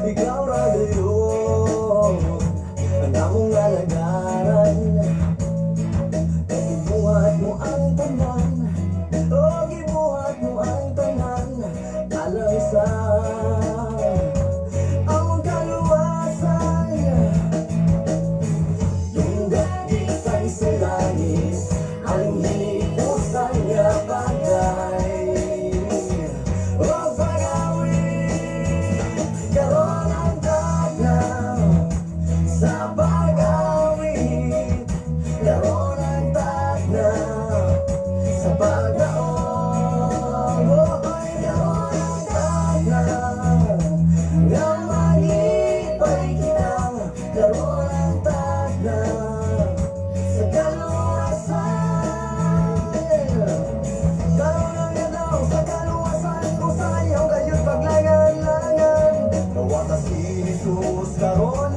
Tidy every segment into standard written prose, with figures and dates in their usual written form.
ikaw ra gayon ang among alagaran. Gibuhat mo ang tanan, oh gibuhat mo ang tanan, alang sa among kaluwasan. Yung dagisan sa langit, ang hinipusan niya bagay. Oh pag-awit, karon ang tagnaw sa pag-awit, karon ang tagnaw sa pagdaon. Oh ay karon ang tagnaw nga magipay kita, karon ang tagnaw sa kaluwasan. Karon ang ganaw sa kaluwasan, kung sayaw kayo't paglangan-langan. Dawata si Jesus karon,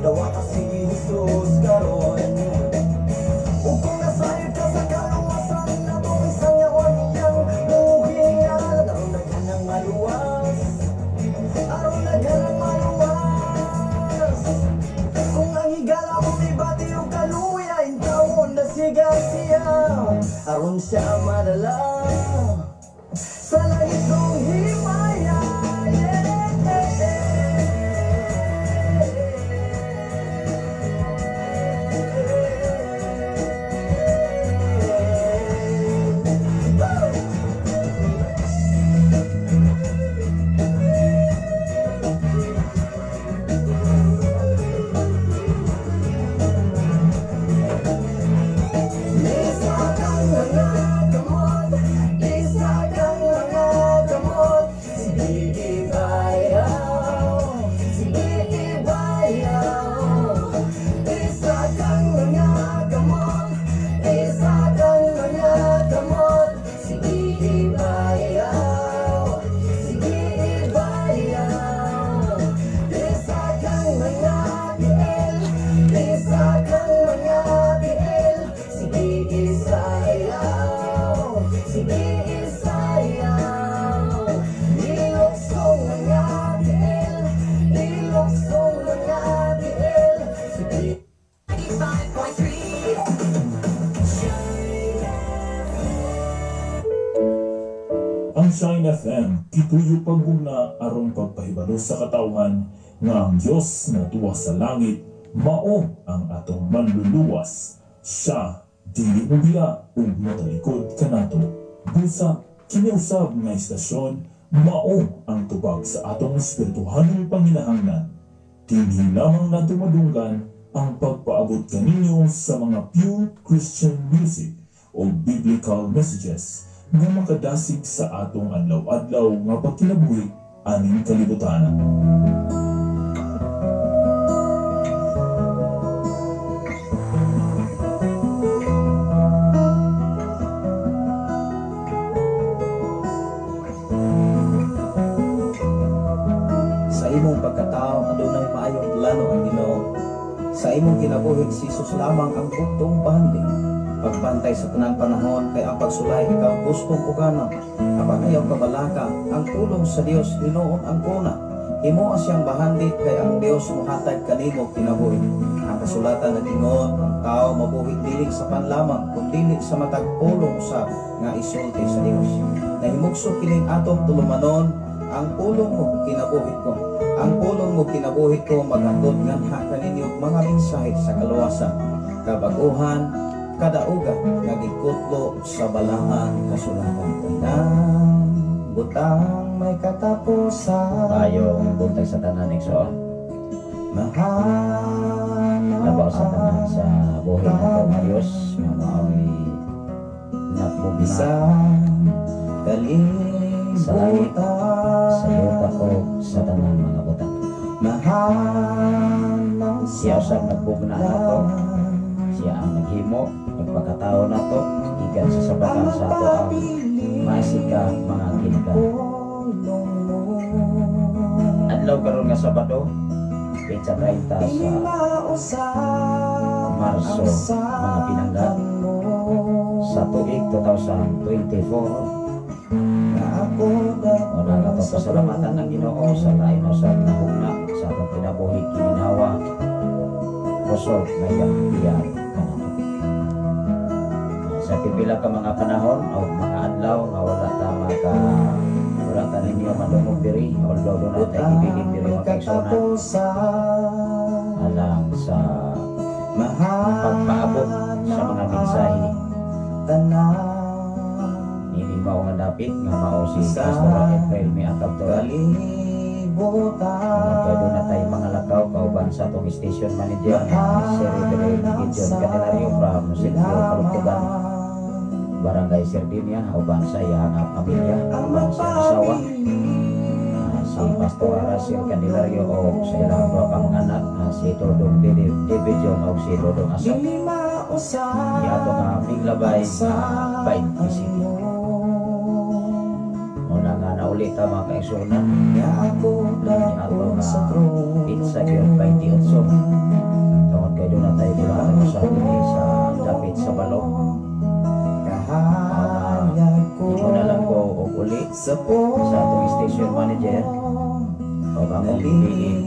dawata si Jesus karon. Ug kung nasayod ka sa kaluwasan, natong isang yawan niyang muhingal. Aron naghanang maluwas, aron naghanang maluwas. Kung ang higala mo may bati o kaluya, intawon na siya siya, aron siya madala sa langit kong himaya. Isa kang mga kamot, isa kang mga kamot, sige ibayaw, sige ibayaw. Isa kang mga kamot, isa kang mga kamot, sige ibayaw, sige ibayaw. Isa kang mga tiil, isa kang mga tiil, sige isayaw, sige isayaw. Iluksong mga tiil, iluksong mga tiil, sige. 95.3 Ang Shine FM, kituyo pagmuna aron pagpahibalo sa katawhan nga ang Diyos na tuwa sa langit, mao ang atong manluluwas. Siya, dili mo biya o matalikod kanato. Busa, kiniusab nga istasyon, mao ang tubag sa atong espirituhanong panginahanglan. Dili lamang nato madunggan ang pagpaabot kaninyo sa mga pure Christian music o biblical messages nga makadasig sa atong adlaw-adlaw nga pagkinabuhi aning kalibutan. Sa imong pagkatao adunay maayong plano ang Ginoo. Sa imong kinabuhi si Jesus lamang ang bugtong bahanding. Pagbantay sa tanang panahon kay ang pagsulay ikaw gustong ugana. Apan ayaw kabalaka ang tulong sa Dios Ginoon ang kuna. Himo siyang bahandit kay ang Dios mohatag kanimo kinabuhi. Ang kasulatan nag-ingon ang tao mabuhi dili sa panlamang kundi sa matag pulong usab nga isulti sa Dios. Nahimugso kining atong tulumanon ang pulong mo kinabuhi ko. Ang pulong mo kinabuhi ko maghatod nganha kaninyo mga mensahe sa kaluwasan, kabaguhan, kadauga nga gikutlo sa balaan kasulatan. Tandang butang may katapusan. Tayong buntag sa tanan igsoon. Labaw sa tanan sa buhay na ito ng Diyos nga mao'y nakbugna Isang sa langit, sa yuta ko, sa tanan mga butang. Siya usab nagbugna nato, siya ang naghimo, nagpakatao nato, gikan sa sabatan sa ato ang masika mga kinikan. Adlaw karon nga Sabado, Petsa 30 sa Marso, mga pinanggan sa tuig 2024. Una nga to pasalamatan ng Ginoo sa lain o sa pinahugna sa atong kinabuhi kininawa kusog na iyang kanato. Sa pipila ka mga panahon o mga adlaw nga wala ta ninyo madungog diri although doon natin ibigin diri magkaigsunan alang sa pagpaabot sa mga mensahe nini mao nga dapit nga mao si Pastor April mi Akabturan. Kaya doon na tayo mga lakaw kauban sa atong station manager si Reverend Gideon Candelario from Sentro Kalugtugan, Barangay Sardinia, kauban sa iyang pamilya, kauban sa asawa si Pastor Aracel Candelario o sa ilang mga panganak si Dodong Division o si Dodong Asap. Iyato nga miglabay nga 20 City. Muna nga naulita mga kaigsunan iyato nga pizza yun 28. Tungkol kayo doon na tayo bulaan sa dili sa dapit sa balong. Hindi mo na lang ko uli sa atong station manager o akong piliin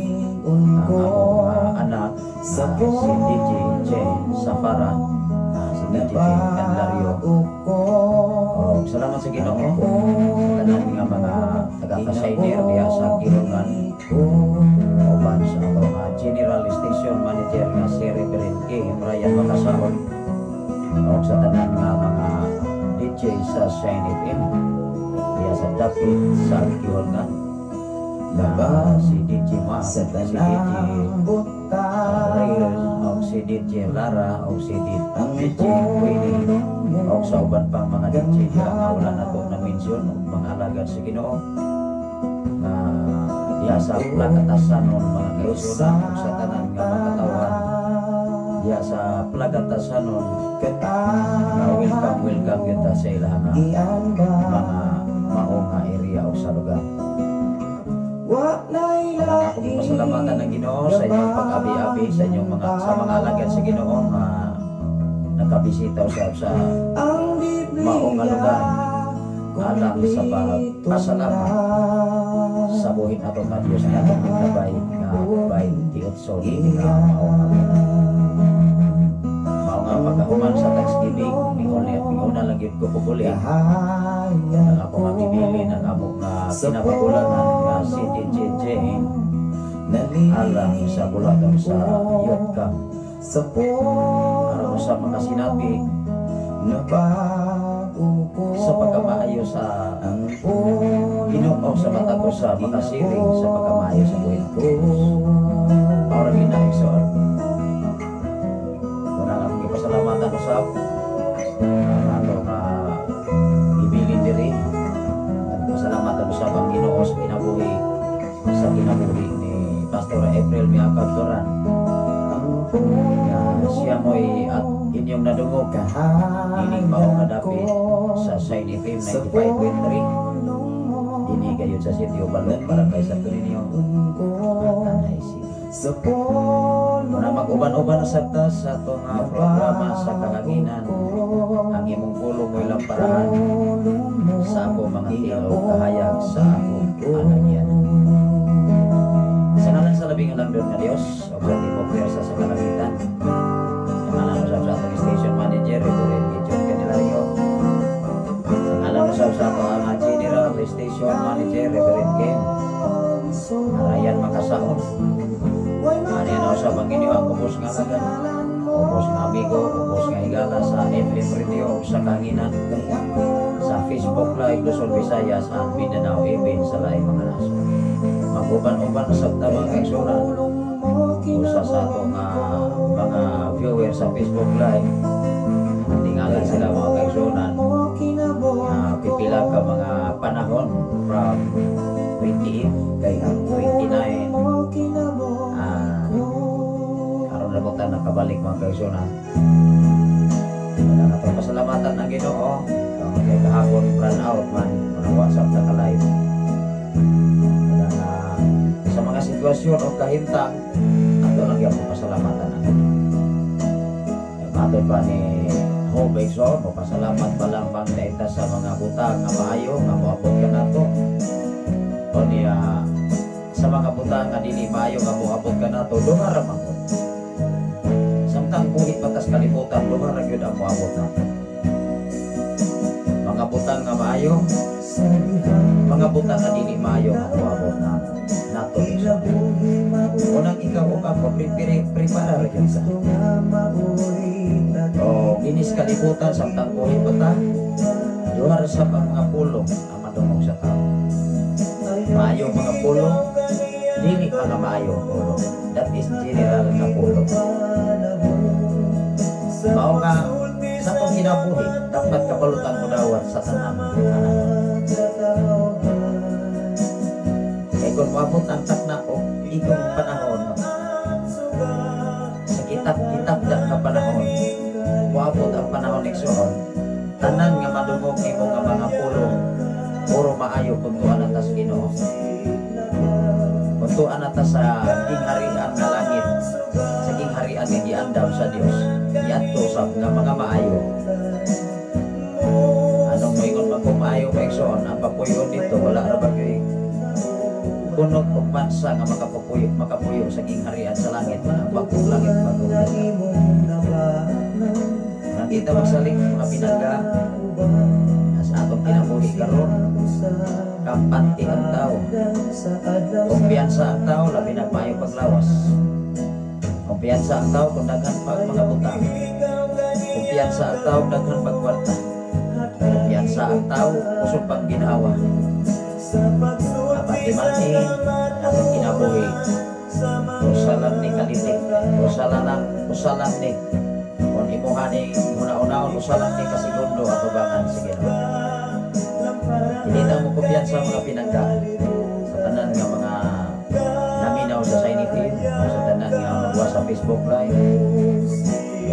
ang akong anak si DJ Safara, si DJ Candelario. Salamat sa Ginoo sa tanan nga mga taga-kasainer diya sa Kirungan uban sa atong general station manager nga si Reverend K. Brian Makasahon o sa tanan nga mga DJ sa Shine FM diya sa Dapit sa Kirungan na si DJ Ma, si DJ Rail o si DJ Lara o si DJ Winnie o sa uban pang mga DJ nga wala na ko na mention mga alagad sa Ginoo na diya sa plagatasanon mga kaigsunan o sa tanan nga makatawan diya sa plagatasanon na welcome kita sa ilang mga maong nga area o sa lugar. Akong pasalamatan ng Ginoo sa inyong pag-abi-abi sa inyong sa mga alagad sa Ginoo na nakabisita sa maong nga lugar alang sa pasalamat sa buhin ato nga Diyos nga atong nagbay nga 28 din nga mao nga pagkahuman sa Thanksgiving minguna lang yun ko pupuli ang ako nga pipili ng among kinapagulangan nga si DJ Jane alang sa bulagang sa youth camp aram sa mga sinabi sa pagkamaayo sa Ginoo sa mata ko sa makasiring sa pagkamaayo sa buhay ko para ginaigsoon muna nga mga pasalamatan usap ato nga ibilin diri at pasalamatan usap ang Ginoo sa kinabuhi ni Pastor April mi Akabturan siya mo'y at inyong nadungog ining maong nadapit sa Shine FM 95.3 dini kayo sa Sitio Balong Barangay Sardinia Tanay City. Muna mag-uban-uban sa tas sa itong programa sa kahanginan ang imong pulong mo'y lamparahan sa akong mga tilaw kahayag sa akong alagyan. Sa ngalan sa labing alamdon nga Diyos o sa tipo pwersa sa kalangitan sa ngalan sa atong station manager Reverend Gideon Candelario sa ngalan sa atong general station manager Reverend Kim Ryan Makasahon ano yan sa Panginoon ang ubos nga lagan ubos nga amigo ubos nga higala sa FM Radio sa kahanginan sa Facebook Live Luzon, Visayas at Mindanao even sa laing mga naso mag-uban-uban sa mga kaigsunan usa sa atong mga viewers sa Facebook Live tingalan sila mga kaigsunan pipila ka mga panahon from 28 kay 29 karon na buktan nakabalik mga kaigsunan natong pasalamatan ng Ginoo kay kahapon run out man ng WhatsApp na ka-live sa mga sitwasyon o kahimtang ato lang yung pasalamatan natin matod pa ni Amo Begson, pasalamat palang pangdaita sa mga butang nga maayo nga moabot ka nato. O niya sa mga butang nga dili maayo nga moabot ka nato, lugar ra man. Samtang buhi patas kalibutan, lugar ra gyud ang moabot nato. Mga butang nga maayo, mga butang nga dili maayo nga moabot nato. Unang ikaw o ako prepare rin sa inis kalibutan samtang buhay pata luar sa mga pulong ang madungog sa tao. Maayo mga pulong, dili mga maayo pulong. That is general na pulong. Mao nga sa itong kinabuhi dapat kapalutan mo dawat sa tanang anak. Kung mabot ang takna o itong panahon sa kitap-kitap na panahon, mabot ang panahon iksoon, tanan nga madungog nimo nga mga pulong puro maayo kuntuan atas Ginoo, kuntuan atas sa gingharian nga langit, sa gingharian nga giandam sa Dios, yadto sa nga mga maayo. Anong moingon magkumaayo pa iksoon, ang papuyon dito wala ra bagay kunot o bansa nga makapuyo sa gingharian sa langit, ang bagong langit, bagong langit. Nakita magsaling mga pinangga sa atong kinabuhi karon, kampante ang tao, kumpiyansa ang tao, labi na maayo paglawas. Kumpiyansa ang tao kung daghan pag mga butang, kumpiyansa ang tao daghan pagkwarta, kumpiyansa ang tao kusog pang ginawa. Apat dimanin ang kinabuhi, usalan ni kalitik, usalan ni kung imuhani una-unaon, usalan ni kasigundo at ubangan sa Ginoo. Hindi na mo kumpiyansa mga pinangga sa tanan nga mga naminaw sa Signitive, sa tanan nga magwa sa Facebook Live,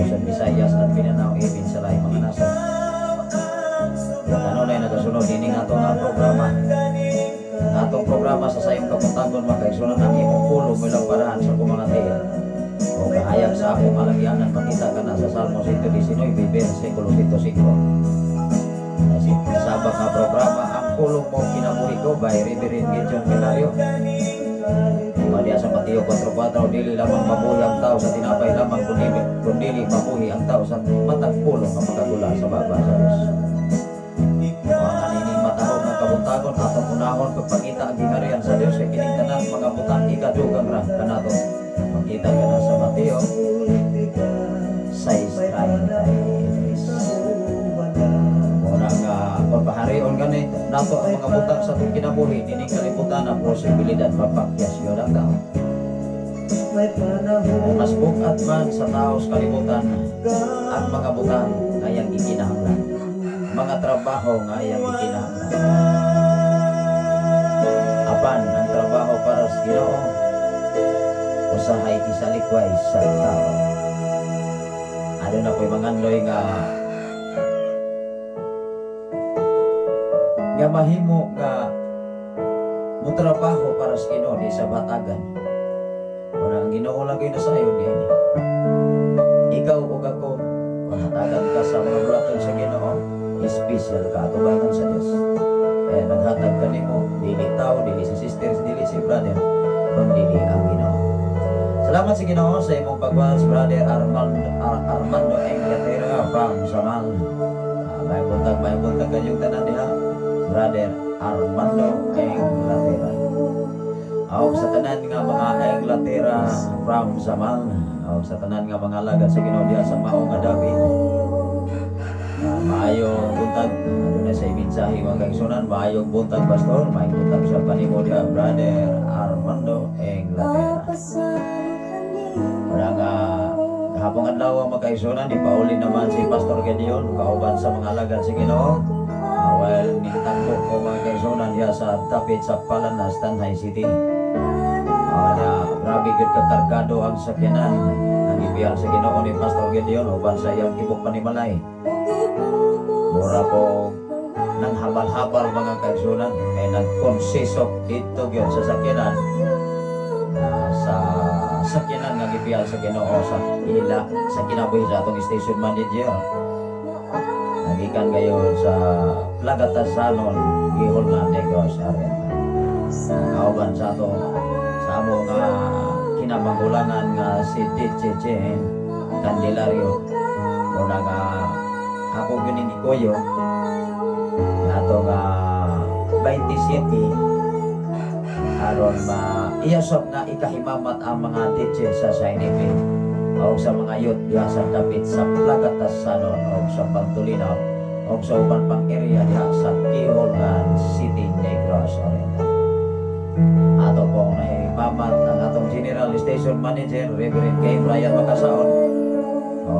sa Visayas at Mindanao, even sa live mga nasa. Ano na yung nagasunod, hindi nga ito nga programa. Atong programa sa sayong kapuntagon makaigsunan ang imong pulo bilang parahan sa kumangatil. O kahayag sa akong alagyanan, makita ka na sa Salmo 119, versikulo 105. Sabak na programa, ang pulong mo kinabuhi ko by Reverend Gideon Canario. Maliya sa Mateo 4:4, dili lamang mabuhi ang tao sa tinapay lamang, kundi mabuhi ang tao sa matang pulong ang makagula sa baba sa Diyos. Kabutagon atong unahon pagpangita ang gingharian sa Dios kay kining tanan mga butang ikadugang ra kanato. Makita ka na sa Mateo 6:33. Muna nga pagpaharion gani nato ang mga butang sa atong kinabuhi dining kalibutan ang posibilidad mapakyasyon ang tao. Mas bukat man sa tao sa kalibutan ang mga butang ngayang ikinahanglan, mga trabaho ngayang ikinahanglan. Apan ang trabaho para sa Ginoo usahay kisalikway sa tao. Ano na ko'y manganloy nga mahimo nga mo trabaho para sa Ginoo di sa batagan. Wala ang Ginoo lagi na sayo din. Ikaw o ako mahatagan ka sa mga bulaton sa Ginoo, special ka atubangan sa Dios. Kaya naghatag ka nimo, dili tao, dili si sisters, dili si brother, kundi ang Ginoo. Salamat sa Ginoo sa imong pagwas, brother Armando Englatera from Samal. May buntag kanyong tanan niya, brother Armando Englatera. Aw sa tanan nga mga Englatera from Samal, aw sa tanan nga mga alagad sa Ginoo diha sa maong nga David. Maayong buntag, ano na sa ibinsahi mga kaigsunan, maayong buntag pastor, may buntag sa panimo diha, brother Armando Englatera. Wala nga kahapong adlaw ang mga kaigsunan, ipauli naman si Pastor Gideon, kauban sa mga alagad sa Ginoo. While nitanggo ko mga kaigsunan diha sa Tapit sa Palanas, Tanhay City. Grabe gud kakargado ang sakyanan ang ibiyal sa Ginoo ni Pastor Gideon uban sa iyang tibok panimalay. Mura po nang habal-habal mga kaigsunan kay nagkonsisok dito gyud sa sakyanan, sa sakyanan nga gibiyal sa Ginoo sa ila sa kinabuhi sa atong station manager. nagikan kayo sa Plagatasanon gihol nga Negros Oriental. Kauban sa ato sa amo nga kinamagulangan nga si Chiche Candelario o nga ako ginin ikoyo ato nga 27 aron iyasop nga ikahimamat ang mga teacher sa Sainipi o sa mga youth diha sa dapit sa Plagatasanon o sa Pantulinaw o sa uban pang area diha sa Quezon City, Negros Oriental. Ato pong nahimamat ang atong General Station Manager Reverend Kay Brian Makasaon o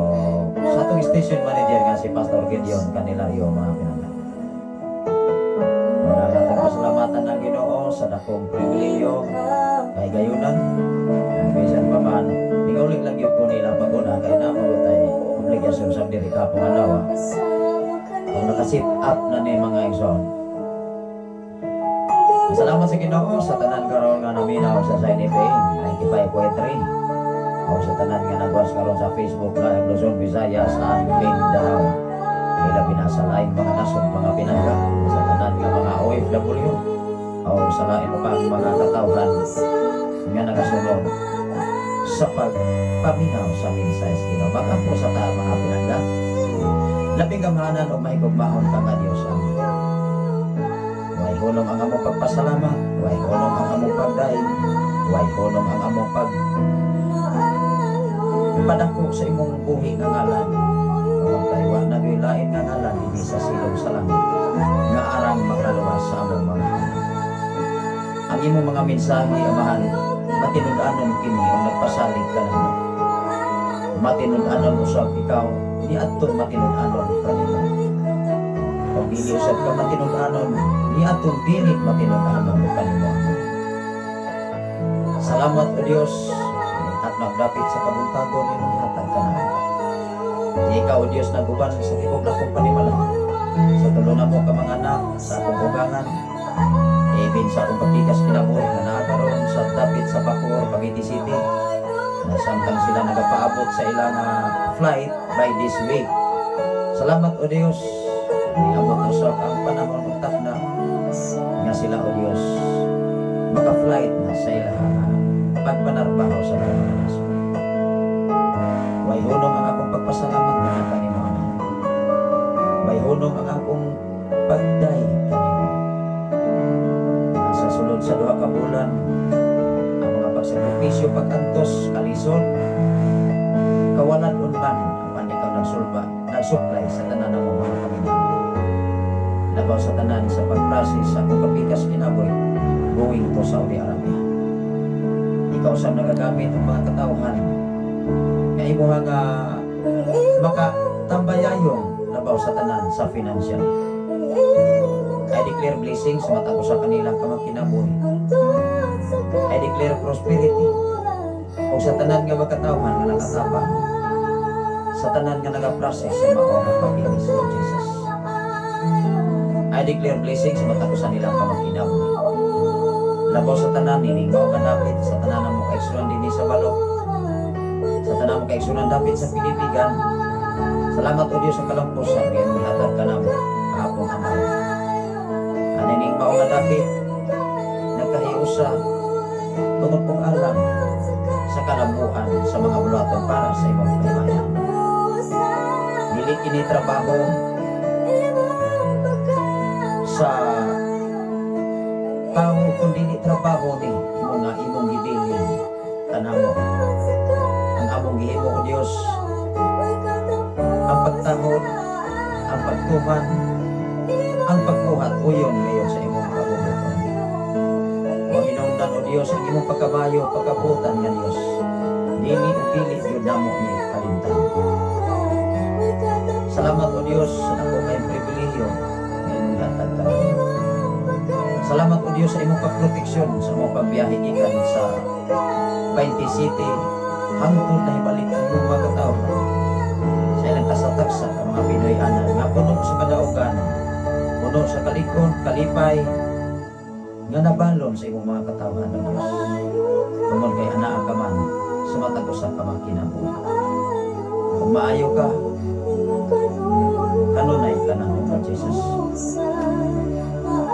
sa atong station manager nga si Pastor Gideon Candelario mga pinangga. Wala natang pasalamatan ng Ginoo sa dakong pribilehyo kay gayunan bisan pa man tingaulig lang yun ko nila paguna kay na mo tay obligasyon sa diri ka pangalawa kung nakasit up na ni mga igsoon. Salamat sa Ginoo sa tanan karon nga naminaw sa Sainipi 95.3 o sa tanan nga nagwas karon sa Facebook Live Luzon, Visayas and Mindanao. Ilabi na sa lain mga nasod mga pinangga sa tanan nga mga OFW o sa lain pang mga katawhan nga nagasunod sa pagpaminaw sa minsayes Ginoo. Baka po sa ta mga pinangga labing gamahanan o mahigugmaon ka nga Diyos ang way hulong ang among pagpasalamat, way hulong ang among pagdaig, way hulong ang among padako sa imong buhi nga ngalan o kaywa na lain nga ngalan hindi sa silong sa langit nga arang makaluwas sa among mga ang imong mga mensahe amahan matinud-anon kini o nagpasalig ka na matinud-anon usab ikaw di adtong matinud-anon kanila o dili usab ka matinud-anon di adtong dili matinud-anon kanila. Salamat o Dios at nagdapit sa kabuntagon ni hatag ka na. Di ikaw o Dios naguban sa tibok na kong panimala sa tulungan mo ka mga anak sa akong ugangan even sa akong pagtikas kinabuhi na nakakaroon sa dapit sa Bacoor, Cavite City na samtang sila nagapaabot sa ilang flight by this week. Salamat o Dios niabot usap ang panahon utak na nga sila o Dios maka-flight na sa ilang pagpanarbaho sa Pilipinas. Way hunong ang akong pagpasalamat na kanimo Ama. Way hunong ang akong pagday kanimo. Sa sulod sa 2 ka bulan ang mga pagsakripisyo pag-antos kalison kawalan unman ang ikaw nagsupply sa tanan ng mga kaminang. Labaw sa tanan sa pag-process sa akong kapikas kinaboy going to Saudi Arabia. Ikaw sa nagagamit ng mga katawhan nga imo nga makatambayayong labaw sa tanan sa financial. I declare blessings sa matag sa kanilang kamakinabuhi. I declare prosperity o sa tanan nga makatawhan nga nakatapang sa tanan nga nagaprocess sa maong pag-ilis ni Jesus. I declare blessings sa matag sa nilang kamakinabuhi. Labaw sa tanan nining mao kadapit sa tanan mo kaigsunan dinhi sa balok sa tanan mo kaigsunan dapit sa pilipigan. Salamat o Dios sa kalampusan nga mihatag ka namo kahapon amay anining mao kadapit nagkahiusa tungod kong alam sa kalabuan sa mga bulaton para sa imong kalimayan. Dili kini trabaho sa tao kundi ni trabaho ni imong gibilin tanamo ang among gihimo o Dios ang pagtahod ang pagtuman ang pagbuhat uyon ngayon sa imong kabubuton. Mahinungdan o Dios ang imong pagkabayo pagkabutan nga Dios dili o pili yun namo ni kalimtan. Salamat o Dios sa ako kay pribilehyo nga imong hatag ka. Salamat o Diyos sa imong pagproteksyon sa imong pagbiyahe gikan sa 20 City hangtod na ibalik ang imong mga katao sa ilang kasatagsa ang mga Pinoy ana nga puno sa kadaugan, puno sa kalikon, kalipay nga nabalon sa imong mga katawhan ng Diyos. Tungod kay anaa ka man sa matag usa ka mga kinabuhi. Kung maayo ka kanunay Ganang Lord Jesus.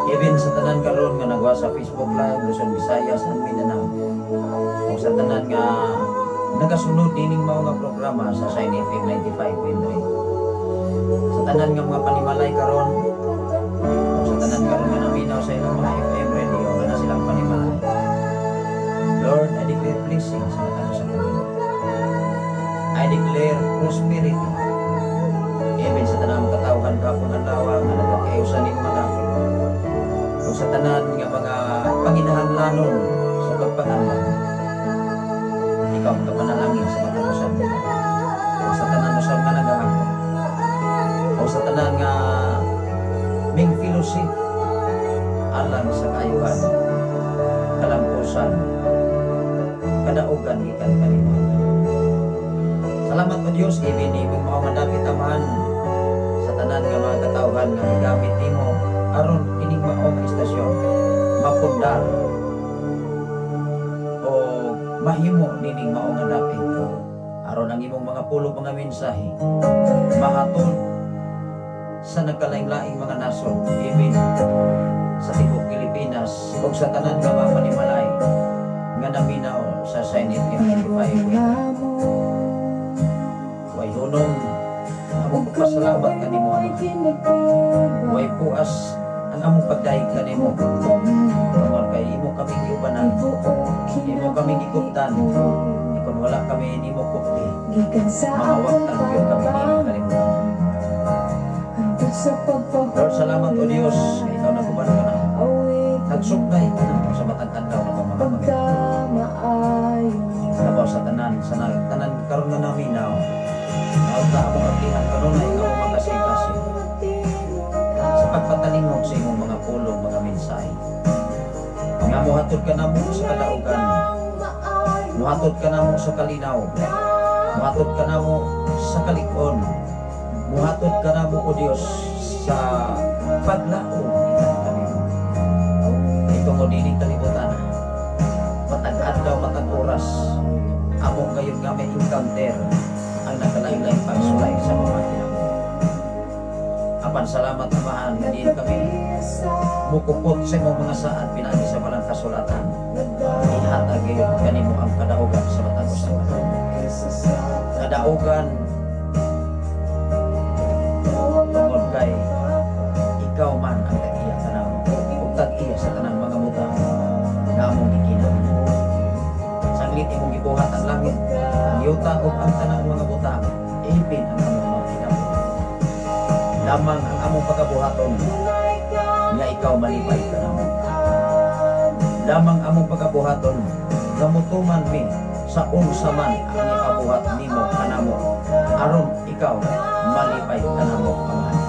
Even sa tanan karon nga nagwa sa Facebook Live, Luzon, Visayas, and Mindanao. O sa tanan nga nagasunod dining mao nga programa sa Shine FM 95.3. Sa tanan nga mga panimalay karon, o sa tanan karon nga naminaw sa ilang mga FM radio nga na silang panimalay. Lord, I declare blessing sa mga sa kanila. I declare prosperity. Even sa tanan mga katawhan kapong adlaw nga nagakayusan ning mga o sa tanan nga mga panginahanglanon sa pagpangalan. Ikaw ang kapanalangin sa mga usan nila. O sa tanan usab nga nagahangko. O sa tanan nga ming fellowship alang sa kaayuhan, kalampusan, kadaugan ikan kanimo. Salamat po Diyos, even imong mga mandapit amahan sa tanan nga mga katawhan nga magamit nimo aron kining mao nga istasyon mapundar o mahimo nining mao nga dapit aron ang imong mga pulo mga mensahe mahatod sa nagkalain-laing mga nasod, even sa tibok Pilipinas ug sa tanan nga mga panimalay nga naminaw sa Shine FM 95. Way hunong among pasalamat kanimo Ama. Way puas ang among pagdaig kanimo. Tungod kay imo kami giubanan, imo kami gikuptan. Kung wala kami nimo kupti, mamawagtan gyud kami nimo kalimutan. Lord, salamat o Dios, kay ikaw naguban ka na. Nagsuklay ka na sa matag adlaw ng mga pamilya. Labaw sa tanan karon nga naminaw. Nauta among aglihan karon ay ikaw makasing-kasing. Sa pagpatalingog sa imong mga pulong, mga mensahe. Nga muhatod ka na mo sa kadaugan. Muhatod ka na mo sa kalinaw. Muhatod ka na mo sa kalikon. Muhatod ka na mo o Dios sa paglaom ikan kanimo. Ito mo dining kalibutan. Matag adlaw, matag oras. Among ngayon nga may encounter ang nakalain-lain pagsulay sa mga kinabuhi. Apan salamat amahan nga diin kami mukupot sa imong mga saad pinaagi sa walang kasulatan. Ihatag gayon kanimo ang kadaugan sa matag usa ka tawo. Kadaugan tungod kay ikaw man ang tag-iya kanamo ug tag-iya sa tanang mga butang nga among gikinahanglan. Saglit imong gibuhat ang langit, ang yuta ug ang tanang mga butang, even ang among mga kinabuhi. Lamang ang among pagkabuhaton nga ikaw malipay kanamo. Lamang among pagkabuhaton nga mutuman mi sa unsa man ang ipabuhat nimo kanamo aron ikaw malipay kanamo Amahan.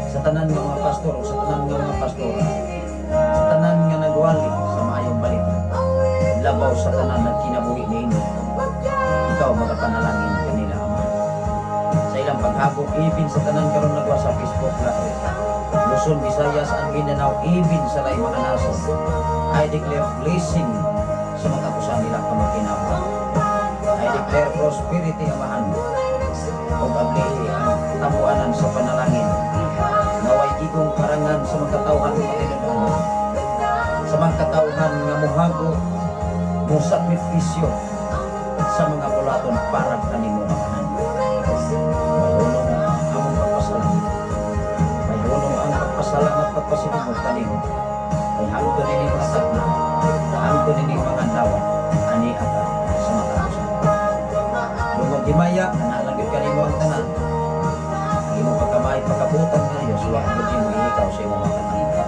Sa tanan nga mga pastor o sa tanan nga mga pastora, sa tanan nga nagwali sa maayong balita, labaw sa tanan nga kinabuhi niini, ikaw magapanalangin kanila Ama. Sa ilang paghagok even sa tanan karon nagwa sa Facebook Live, Luzon, Visayas, and Mindanao, even sa laing mga nasod, I declare blessing sa mga kusan nila kamakinawa. I declare prosperity Amahan. O ablihi ang tabuanan sa panalangin. Naway igong karangan sa mga katawhan ng matinudanan. Sa mga katawhan nga muhago, musakripisyo sa mga bulaton para kanimo Amahan. May hunong among pagpasalamat. May hunong ang pagpasalamat pagpasinimog kanimo. Kay hangtod nini mga tagna, hangtod nini mga dawat, ani ata sa mga kapusan. Lungod himaya, nalagid kanimo ang tanan. Imo pagkamay pagkabutan nga Dios, wa ko mo ikaw sa imong mga tanan.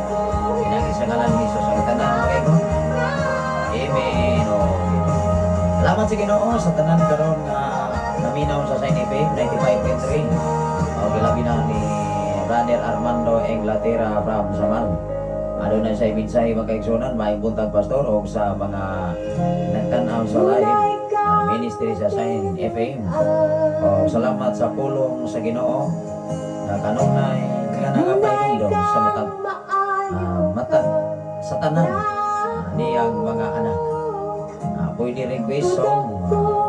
Pinagi sa ngalan ni Jesus ang tanan mo. Amen. Salamat sa Ginoo sa tanan karon nga naminaw sa Shine FM 95.3. Gilabi na ni Brother Armando Englatera from Saman. Ano na sa ibinsahe magkaigsunan, may buntag pastor o sa mga nagtanaw sa live ministry sa Shine FM. O salamat sa pulong sa Ginoo na kanunay nga nagapainungdom sa matag sa tanan niyang mga anak. Pwede request song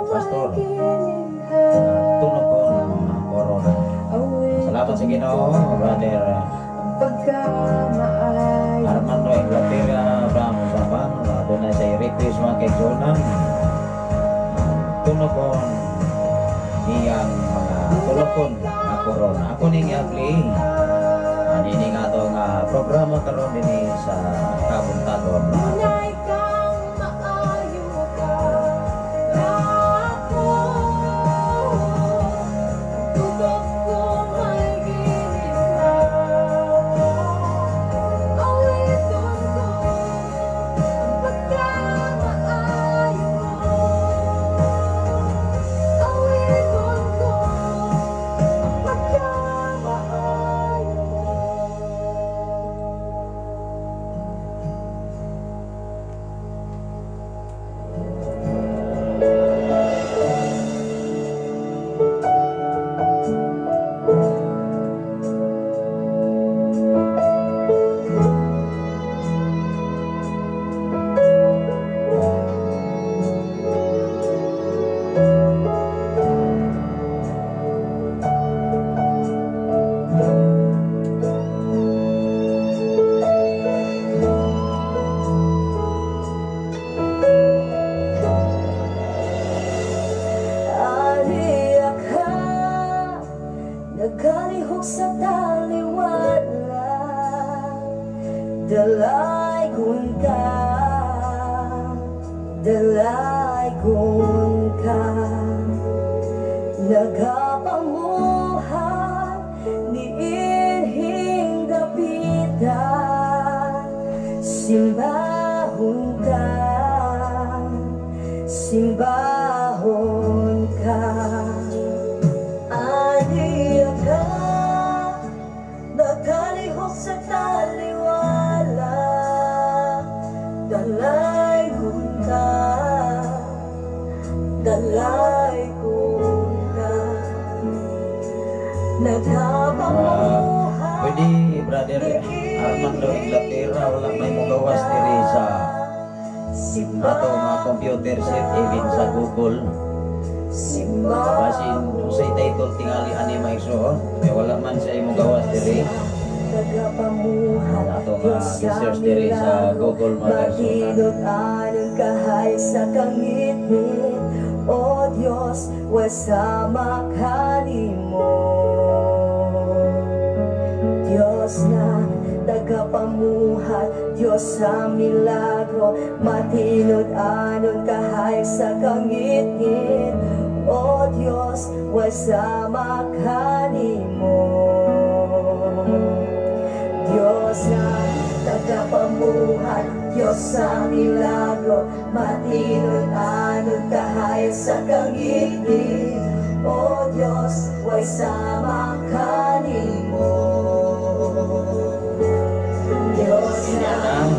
pastor tunokon corona. Salamat Salamat sa Ginoo, Brother Pagkamaay Armando Inglaterra from Sabang. Doon na sa request mga kaigsunan. Tunokon iyang mga tulokon na korona. Ako ning i-apply. Anini nga to nga programa karon din sa Kabuntagon. Tunay kang maayo ka na ako. Tugok ko may gininaw. Awiton ko ang pagkamaayo mo. Awiton ko ang pagkamaayo mo. Ariya ka, nagalihok sa taliwala. Dalay kun ka, dalay kun ka. Nagapamuhat ni inhing dapitan. Simbahon ka, simbahon ka. Aniya ka, nagalihok sa taliwala. Dalay kun ka, dalay kun ka. Nagapamuhat Pwede, Brother Armando Inglaterra, wala may mugawas diri sa ato mga computer set even sa Google. Basin usay title tingali ani maigsoon, kaya wala man sa imong gawas diri. Ato nga research diri sa Google mga kaigsuonan. Anong kahay sa kangit-ngit, O Diyos, wasama kanimo. Diyos na tagapamuhat, Diyos sa milagro, matinod anon kahayag sa kangit-ngit. O Diyos, wasama kanimo. Diyos na tagapamuhat, Diyos sa milagro, matinod anon kahayag sa kangit-ngit. O Diyos, wasama kanimo. Diyos na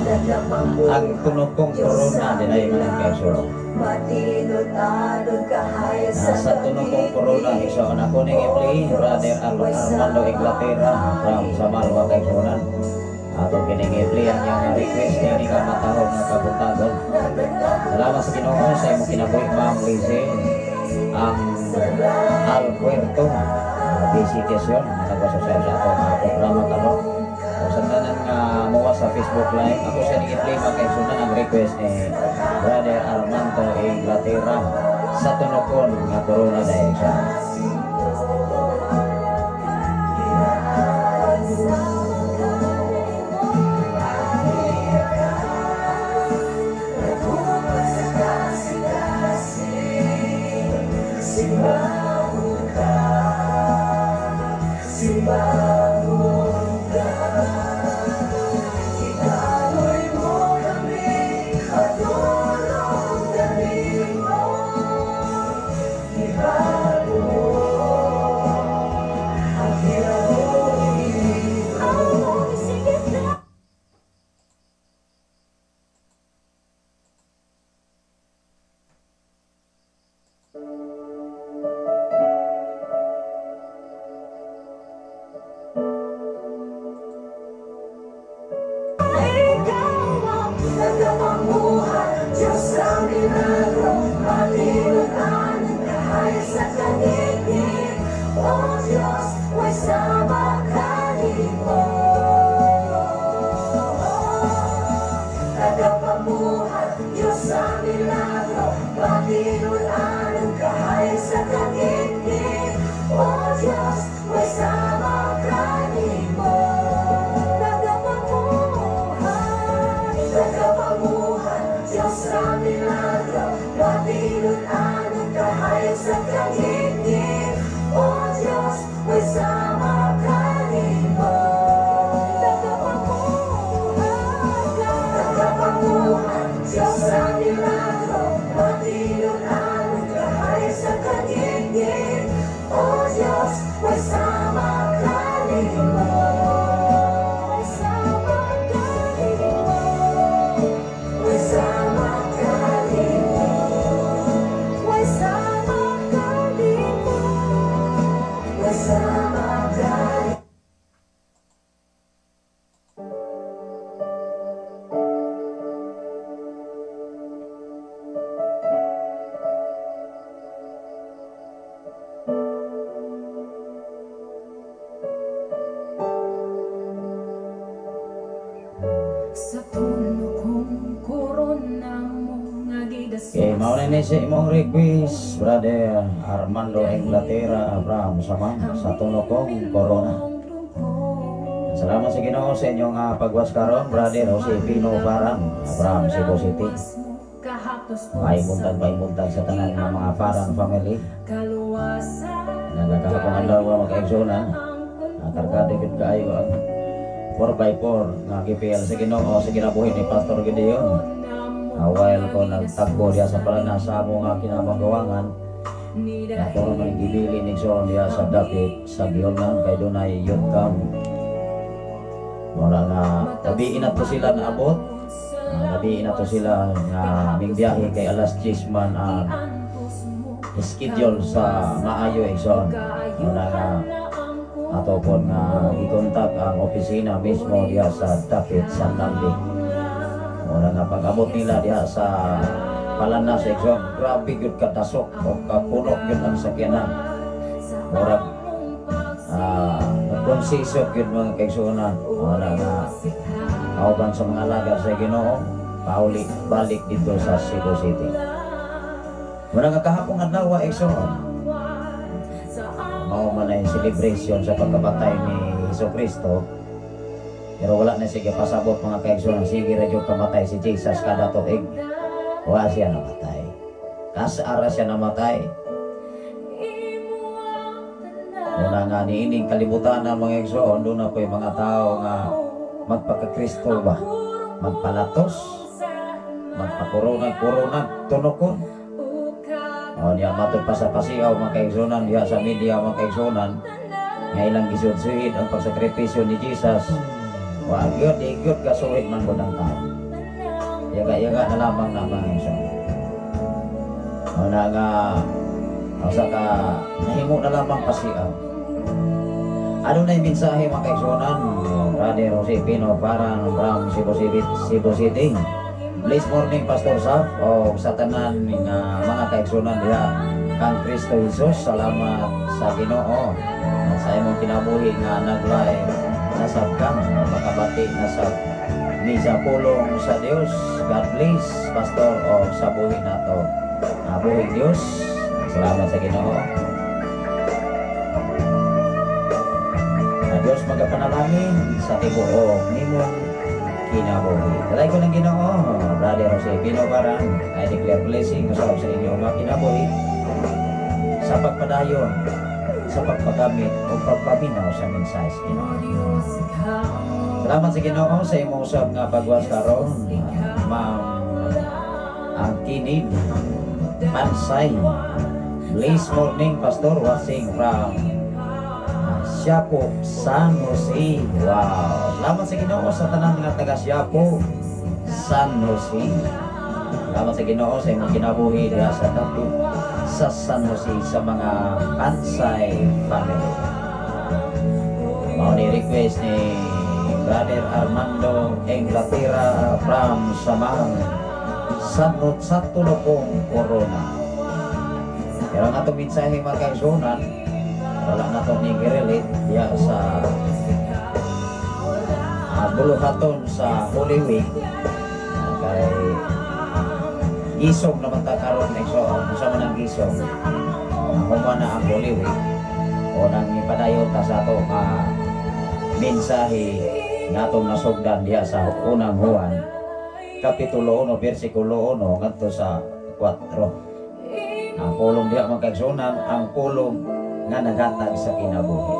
tagapamuhat, Ang tunog kong corona din ay mga kaigsuonan. matinod anon kahayag sa Sa tunog kong corona igsoon ako ning i-play Brother Armando Inglaterra from Samal mga kaigsuonan. Ato kining i-play ang iyang request ni ka matahog nga Kabuntagon. Salamat sa Ginoo sa imong kinabuhi Ma'am Lizzie. Ang Alpuerto visitation nagpasosyo sa ato nga programa karon. Sa tanan nga mowa sa Facebook Live, ako sa ning i-play mga kaigsuonan ang request ni Brother Armando Inglaterra sa tunokon nga corona dahil siya. Simbahon ka, simbahon ka. Itanoy mo kami at tulong kami mo. Ibago Diyos ang milagro, patinulaan ang kahayag sa kagigit. O Diyos, may sama kanimo. Tagapanguhan, Diyos ang milagro, patinulaan ang kahayag sa kagigit. O Diyos, may sama kanimo. Tagapanguhan, Diyos ang milagro, patinulaan ang kahayag sa kagigit. O Diyos, may sama kanimo. May sama kanimo. May sama kanimo. May sama kanimo. May sama kanimo. Sa tulo kong korona mo nga gidasos. Okay, mauna ni si imong request, Brother Armando Inglaterra Abraham Samang sa tulo kong corona. Salamat sa Ginoo sa inyong pagwas karon, Brother Jose Pino Parang Abraham Cebu City. Paimuntan sa tanan ng mga Parang family. Nagkakapang adlaw mag-exona. Kargado gid kaayo ang 4x4 nga GPL sa Ginoo sa kinabuhi ni Pastor Gideon. While ko nagtagbo diya sa palana sa amo nga kinamagawangan, ako man gibili ning son diya sa dapit sa Gionan kay dunay youth camp. Mura nga gabi na to sila naabot. Gabi na to sila nga ming biyahe kay alas 10 man ang schedule sa maayo igsoon. Mura nga ato po nga i-contact ang opisina mismo diya sa dapit sa Nandi. Mura nga pag-abot nila diya sa palana sa igsoon, grabe yun katasok o kapunok yun ang sakyanan. Mura nagkonsisok yun mga kaigsunan. Mura nga kauban sa mga lagar sa Ginoo, paulit balik dito sa Cebu City. Mura nga kahapong adlaw igsoon, mao man na yung celebration sa pagkabatay ni Jesucristo. Pero wala na sige pasabot mga kaigsunan, sige radyo kamatay si Jesus kada tuig. Wala siya namatay. Kasara siya namatay. Una nga niining kalibutan ng mga igsoon, doon na po yung mga tao nga magpagkakristo ba? Magpalatos, magpakurunag, tunokon. O niya matod pa sa pasigaw mga kaigsunan diya sa media mga kaigsunan nga ilang gisudsuhid ang pagsakripisyo ni Jesus. Wa gyud igyud kasuhid man gud ang tao. Yaga na lamang na mga kaigsunan. O na nga asa ka nahimo na lamang pasigaw. Ano na yung mensahe mga kaigsunan? Brother Jose Pino Parang from Cebu City. Blessed morning Pastor Saf o sa tanan ng mga kaigsunan diha kang Kristo Jesus. Salamat sa Ginoo at sa imong kinabuhi nga nag-live nasab kang makabati na sa misa pulong sa Dios. God bless Pastor o sa buhi nato. Buhi Dios. Salamat sa Ginoo. Dios magapanalangin sa tibuok nimong kinabuhi. Kalay ko ng Ginoo, Brother Jose Pino Parang, I declare blessing sa inyo mga kinabuhi sa pagpadayon, sa pagpagamit o pagpaminaw sa mensahe sa Ginoo. Salamat sa Ginoo sa imong usab nga pagwas karon, Ma'am ang kinid Pansay. Blessed morning Pastor watching from Siapo, San Jose. Wow! Salamat sa Ginoo sa tanan nga taga Siapo, San Jose. Salamat sa Ginoo sa imong kinabuhi diha sa dapit sa San Jose sa mga Pansay family. Mao ni request ni Brother Armando Inglaterra from Samang sa tulokong corona. Pero nga itong mensahe mga kaigsunan, wala na itong nag-relate diya sa buluhaton sa Holy Week kay Isog naman ta karon ning so usa man ang isog. Ako man na ang Holy Week o nang ipadayon ta sa ato ka mensahe nga atong nasugdan diha sa unang Juan kapitulo 1 bersikulo 1 ngadto sa 4. Ang pulong diha mga kaigsunan, ang pulong nga naghatag sa kinabuhi.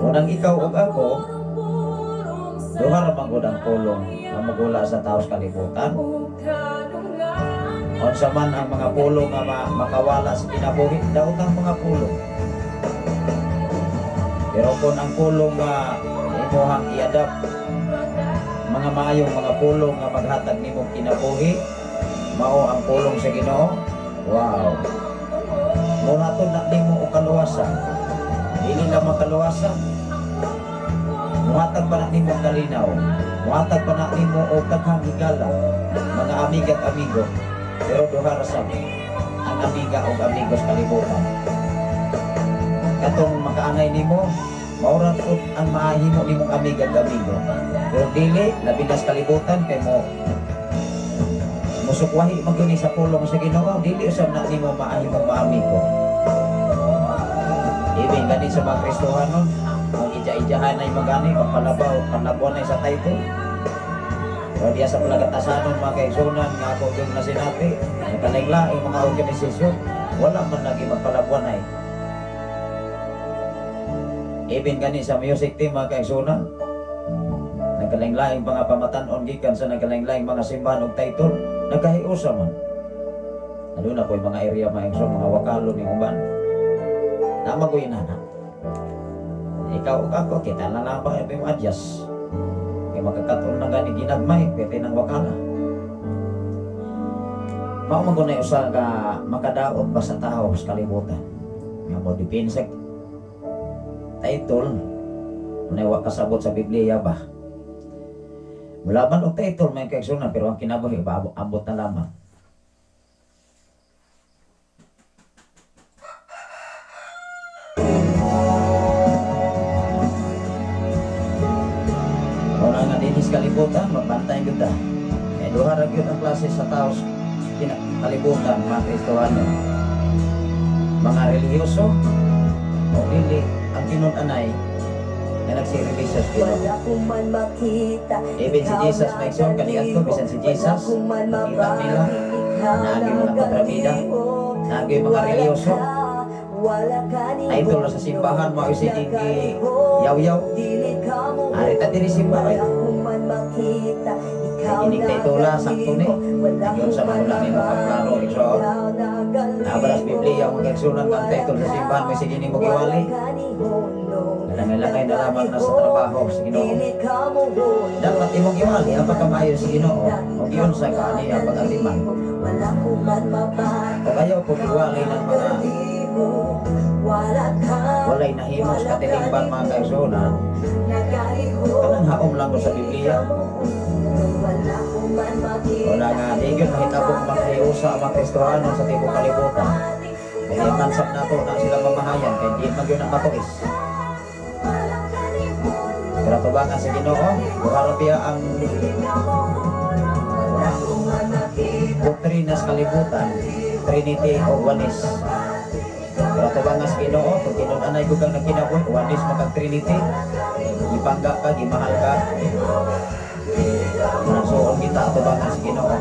Unang ikaw ug ako, duha ra man gud ang pulong nga magula sa taos kalibutan. Unsa man ang mga pulong nga makawala sa kinabuhi, daot ang mga pulong. Pero kung ang pulong nga imuhang i-adapt, mga maayong mga pulong nga maghatag nimo kinabuhi, mao ang pulong sa Ginoo. Wow. Muhatod na nimo og kaluwasan. Dili lamang kaluwasan. Muhatag pa na nimo og kalinaw. Muhatag pa na nimo og daghang higala, mga amiga at amigo. Pero duha ra sad ang amiga ug amigos kalibutan. Katong makaangay nimo, maura pud ang maahimo nimong amiga ug amigo. Pero dili labi na sa kalibutan kay mo musukwahi maguni sa pulong sa Ginoo, dili usab na nimo maahimong maamigo. Ibig gani sa mga Kristohanon, ang ija-ijahan ay magani magpalabaw, panabuan ay sa title. Pero diya sa palagatasanon mga kaigsunan nga ako yung nasinati, nagkalagla yung mga organisasyon, wala man lagi magpalabuan ay. Ibig gani sa music team mga kaigsunan, nagkalaglaing mga pamatanon gikan sa nagkalaglaing mga simbahan og title, nagkahiusa man. Ano na po yung mga area mga kaigsunan, mga wakalo ni uban. Namagoy na na. Ikaw o ako, kita na lang ba yung adjust. Kaya magkakatol na gani ginagmay, pwede ng wakala. Mao na usa ka makadaot pa sa tao sa kalibutan. Nga mo dipinse title, muna kasabot sa Biblia ba? Mulaban og title may kaigsunan, pero ang kinabuhi abot na lamang. Kalibutan, magbantay gyud ta. Kaya duha ra gyud ang klase sa tao kalibutan, mga Kristohano. Mga relihiyoso o dili ang kinun-anay na nagsireligious pero. Even si Jesus may ikson kaniadto bisan si Jesus nakita nila naagi mga kontrabida, naagi mga relihiyoso. Idol sa simbahan mo isi dingi yaw-yaw. Ari ta diri simbahan. Inig na itula, sakto ni. Yun sa mga lang yung plano ito. Nabalas Biblia, mga kaigsunan kang title sa simbahan, may sige ni mo giwali. Nalangay na lamang na sa trabaho sa Ginoo. Dapat imong giwali, ang pagkamayo sa Ginoo. O yun sa kani, ang pag-aliman. O kayo, kung giwali ng mga walay nahimos katilingban mga kaigsunan, kanang haom lang ko sa Biblia. Wala nga, di yun mahitabong maghiusa ang mga Kristohano sa tibok kalibutan. Kaya mansap na to na sila mamahayan, kaya di mag yun ang matuis. Pero tubangan sa Ginoo, buharapia ang doktrina sa kalibutan, Trinity o Oneness. Pero tubangan sa Ginoo, kung kinunanay ko kang nagkinabuhi, Oneness magkag Trinity, ipangga ka, gimahal ka. Nasuon kita tubangan sa Ginoo.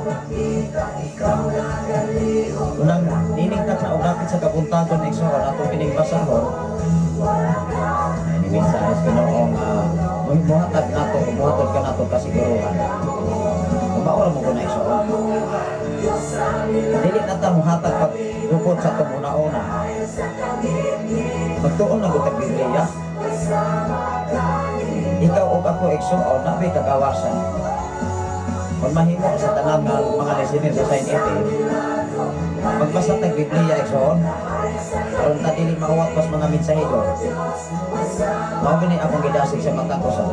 Unang niningkat na ugapit sa kabuntagon ng Igsoon atong pinigbasahon. Iniminsahe sa Ginoo muhatag nato, muhatod ka nato kasiguruhan. Maura mo ko na Igsoon. Dili na ta muhatag pagbukod sa itong una-una. Magtuon na ko sa Biblia. Ikaw o ako Igsoon, nabi kagawasan. Kung mahimo sa tanang mga listener sa society, magbasa tag Biblia Igsoon, karon ta dili mauwat pas mga mensahero. Mao gani akong gidasig sa mga ko sa.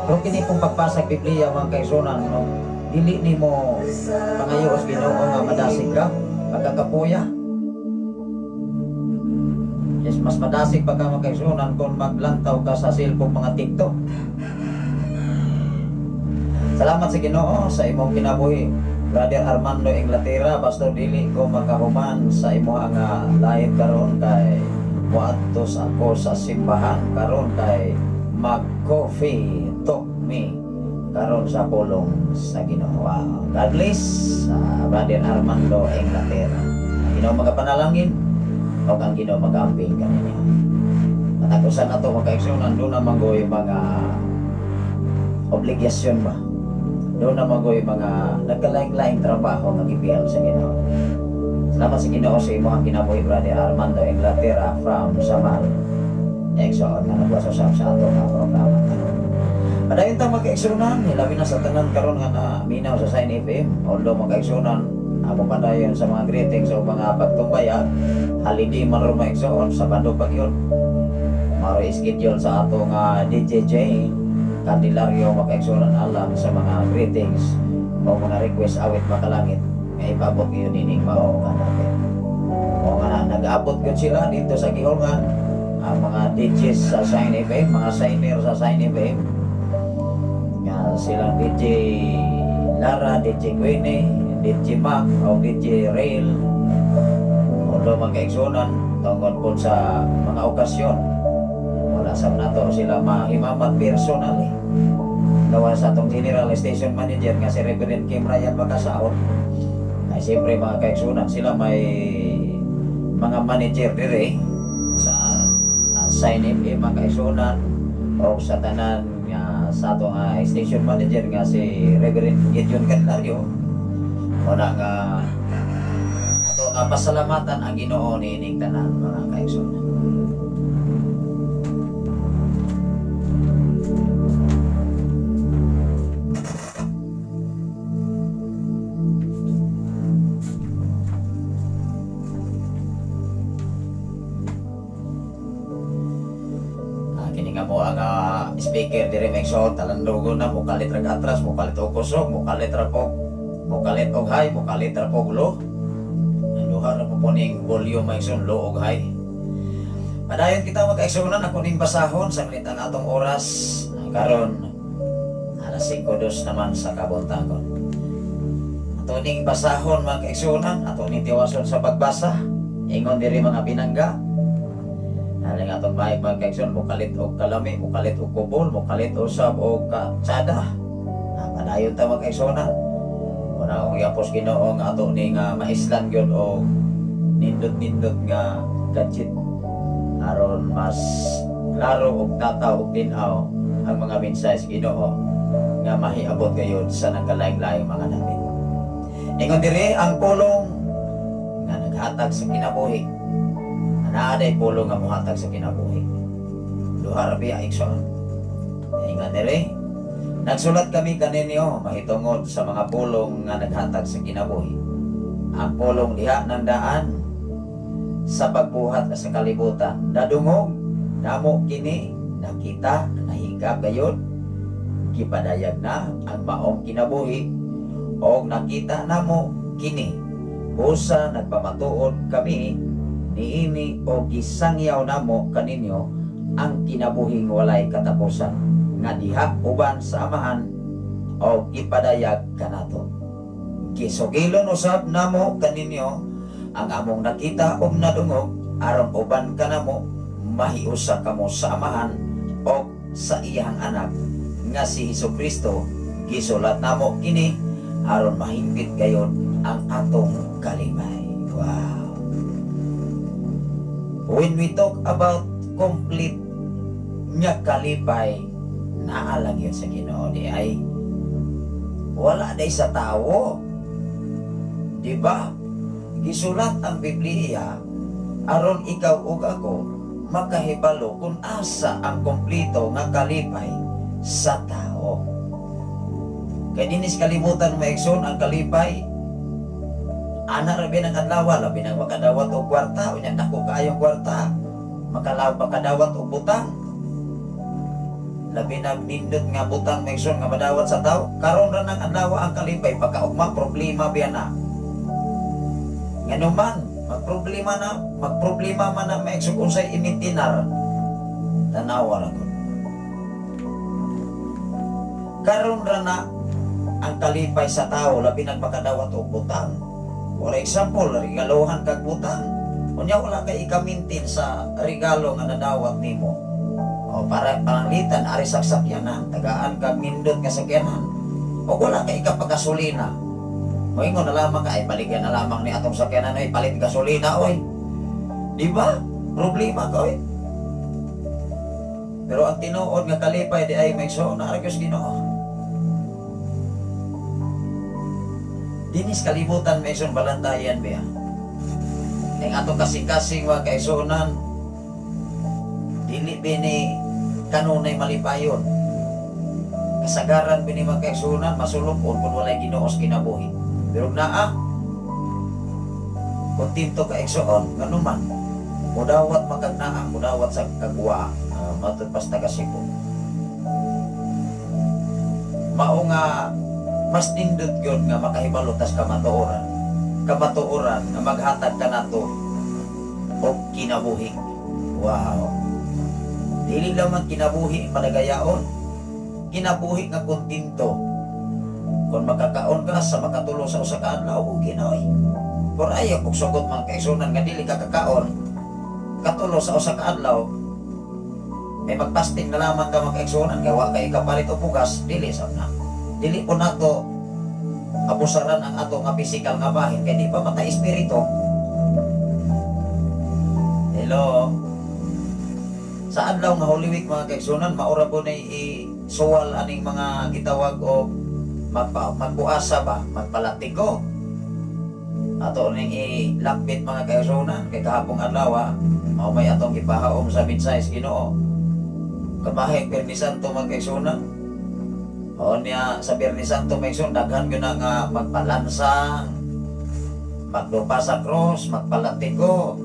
Pero kini kung pagbasa Biblia mga kaigsunan, no, dili nimo pangayo sa Ginoo nga madasig ka, pagkakapuya. Yes, mas madasig pagka mga kaigsunan kung maglantaw ka sa cellphone mga TikTok. Salamat sa Ginoo sa imong kinabuhi. Brother Armando Inglaterra, Pastor dili ko makahuman sa imo nga live karon kay muadtos ako sa simbahan karon kay mag-coffee talk me karon sa pulong sa Ginoo. Wow. God bless Brother Armando Inglaterra. Ginoo magapanalangin o ang Ginoo mag-amping kanina. At ako sa nato magkaigsunan doon naman ko yung mga obligasyon ba. Doon naman ko yung mga nagkalaing-laing trabaho ng ipiyal sa Ginoo. Salamat sa Ginoo sa imo ang kinabuhi Brother Armando Inglaterra from Samal. Exxon na nagwaso sa ato nga programa. Padayon ta magkaigsunan, hilabi na sa tanan karon nga na minaw sa Sign FM. Although magkaigsunan, ako padayon sa mga greetings o mga pagtumbaya, halidi man ron maigsuon sa bandog pagyon. Maro schedule sa ato nga DJJ Candelario makaigsunan alam sa mga greetings o mga request awit makalangit nga ipabot yun ining mao nga natin. O nga nag-abot yun sila dito sa Gihongan, ang mga DJs sa Sign FM, mga signer sa Sign FM. Nga silang DJ Lara, DJ Queenie, DJ Mac, o DJ Rail. Although makaigsunan tungkol po sa mga okasyon, wala sa nato sila mahimamat personally. Gawa sa atong General Station Manager nga si Reverend Kim Ryan Makasaon. Ay siyempre mga kaigsunan sila may mga manager dire sa Sign FM mga kaigsunan o sa tanan nga sa atong station manager nga si Reverend Gideon Candelario. Wala nga ato nga pasalamatan ang Ginoo niining tanan mga kaigsunan. Speaker diri Mexon talandogo na mukalit rag atras mukalit og kusog mukalit ra og high mukalit ra og low duha ra po puning volume Mexon low og high. Padayon kita magkaigsunan ako ning basahon sa ang atong oras karon alas 5:02 naman sa kabuntagon. Ato ning basahon magkaigsunan ato ning tiwason sa pagbasa ingon diri mga binangga. Aling atong bahay magkaigsunan mukalit og kalami, mukalit og kubol, mukalit usab og katsada. Padayon ta magkaigsunan. Una og yapos Ginoo nga ato ning maislan gyud og nindot-nindot nga gadget aron mas klaro og tataw og tin-aw ang mga mensahe sa Ginoo nga mahiabot gayud sa nagkalaing-laing mga namin. Ingon diri ang pulong nga naghatag sa kinabuhi. Naaday pulong nga muhatag sa kinabuhi. Duha ra biya igsoon. Ingon diri. Nagsulat kami kaninyo mahitungod sa mga pulong nga naghatag sa kinabuhi. Ang pulong diha ng daan sa pagbuhat sa kalibutan. Nadungog, namo kini, nakita, nahigab gayud, gipadayag na ang maong kinabuhi o nakita namo kini. Usa nagpamatuod kami niini o gisangyaw namo kaninyo ang kinabuhing walay katapusan nga diha uban sa amahan o ipadayag kanato. Gisugilon usab namo kaninyo ang among nakita o nadungog aron uban kanamo mahiusa kamo sa amahan o sa iyang anak nga si Hesukristo. Gisulat namo kini aron mahimpit gayon ang atong kalimay. Wow. When we talk about complete nga kalipay, naalang yun sa Ginoo di ay wala day sa tao. Diba? Gisulat ang Biblia aron ikaw ug ako makahibalo kung asa ang kompleto nga kalipay sa tao. Kaya dinis kalibutan maigsoon ang kalipay. Anak rabi ng adlaw, labi ng makadawat o kwarta, unya dako kaayong kwarta, makadawat o butang. Labi ng nindot nga butang maigsoon nga madawat sa tao, karon ra ng adlaw ang kalipay pagkaugma problema biya na. Nganuman, magproblema man na maigsoon unsay imitinar. Tanawa ra ko. Karon ra na ang kalipay sa tao labi nagmakadawat og butang. For example, regaluhan kag butang. Unya wala kay ikamintin sa regalo nga nadawat nimo. O para panglitan ari saksakyanan, tagaan kag nindot nga sakyanan. O wala kay ikapagasolina. O ingon na lamang ka, ay baligyan na lamang ni atong sakyanan ay palit gasolina oy. Di ba? Problema ka oy. Pero ang tinuod nga kalipay di ay may so na argyos Ginoo. Dinis kalibutan may son balantayan biya. Ning atong kasing-kasing wa kay sonan dili bini kanunay malipayon. Kasagaran bini magkaigsunan masulupon kung walay Ginoo sa kinabuhi. Pero naa kontinto ka igsuon kanuman mudawat magkagnaa mudawat sa kagwa matud pas taga-Cebu. Mao nga mas nindot gyud nga makahibalo tas kamatuoran nga maghatag kanato og kinabuhi. Wow, dili lamang kinabuhi madagayaon, kinabuhi nga kontinto. Kung makakaon ka sa makatulo sa usa ka adlaw Ginoo. Kung ayaw kog sugot man kaigsunan nga dili ka kakaon katulo sa usa ka adlaw, may magpasting na lamang ka makaigsunan kay wa kay kapalit og bugas, dili sab na. Dili po nato abusaran ang ato nga physical nga bahin kay di pa matay espiritu. Hello. Sa adlaw nga Holy Week mga kaigsunan, maura po nay isuwal aning mga gitawag o magpuasa ba, magpalatigo. Ato ning ilapit mga kaigsunan kay kahapong adlaw mao may atong gipahaom sa minsayes Ginoo. Kabahig Biyernes Santo mga kaigsunan. O niya sa Biyernes Santo may igsoon daghan gyud na nga magpalansang, magdupa sa cross, magpalatigo.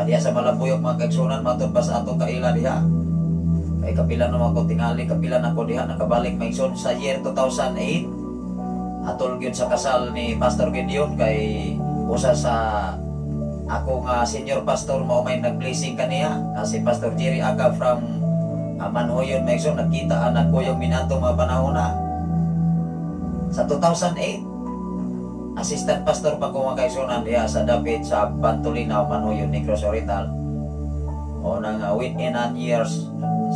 Diya sa Malabuyok mga kaigsunan matud pa sa atong kaila diha. Kay kapila naman ko tingali, kapila na ko diha nakabalik may igsoon sa year 2008. Atol gyud sa kasal ni Pastor Gideon kay usa sa ako nga senior pastor mao may nag-blessing kaniya kasi Pastor Jerry Aga from Manhoyon may igsoon nakita anak ko yung minatong mga panahon na. Sa 2008 assistant pastor pa ko mga kaigsunan diha sa Dapit sa Pantulinaw, Manhoyon, Negros Oriental. O nang within 9 years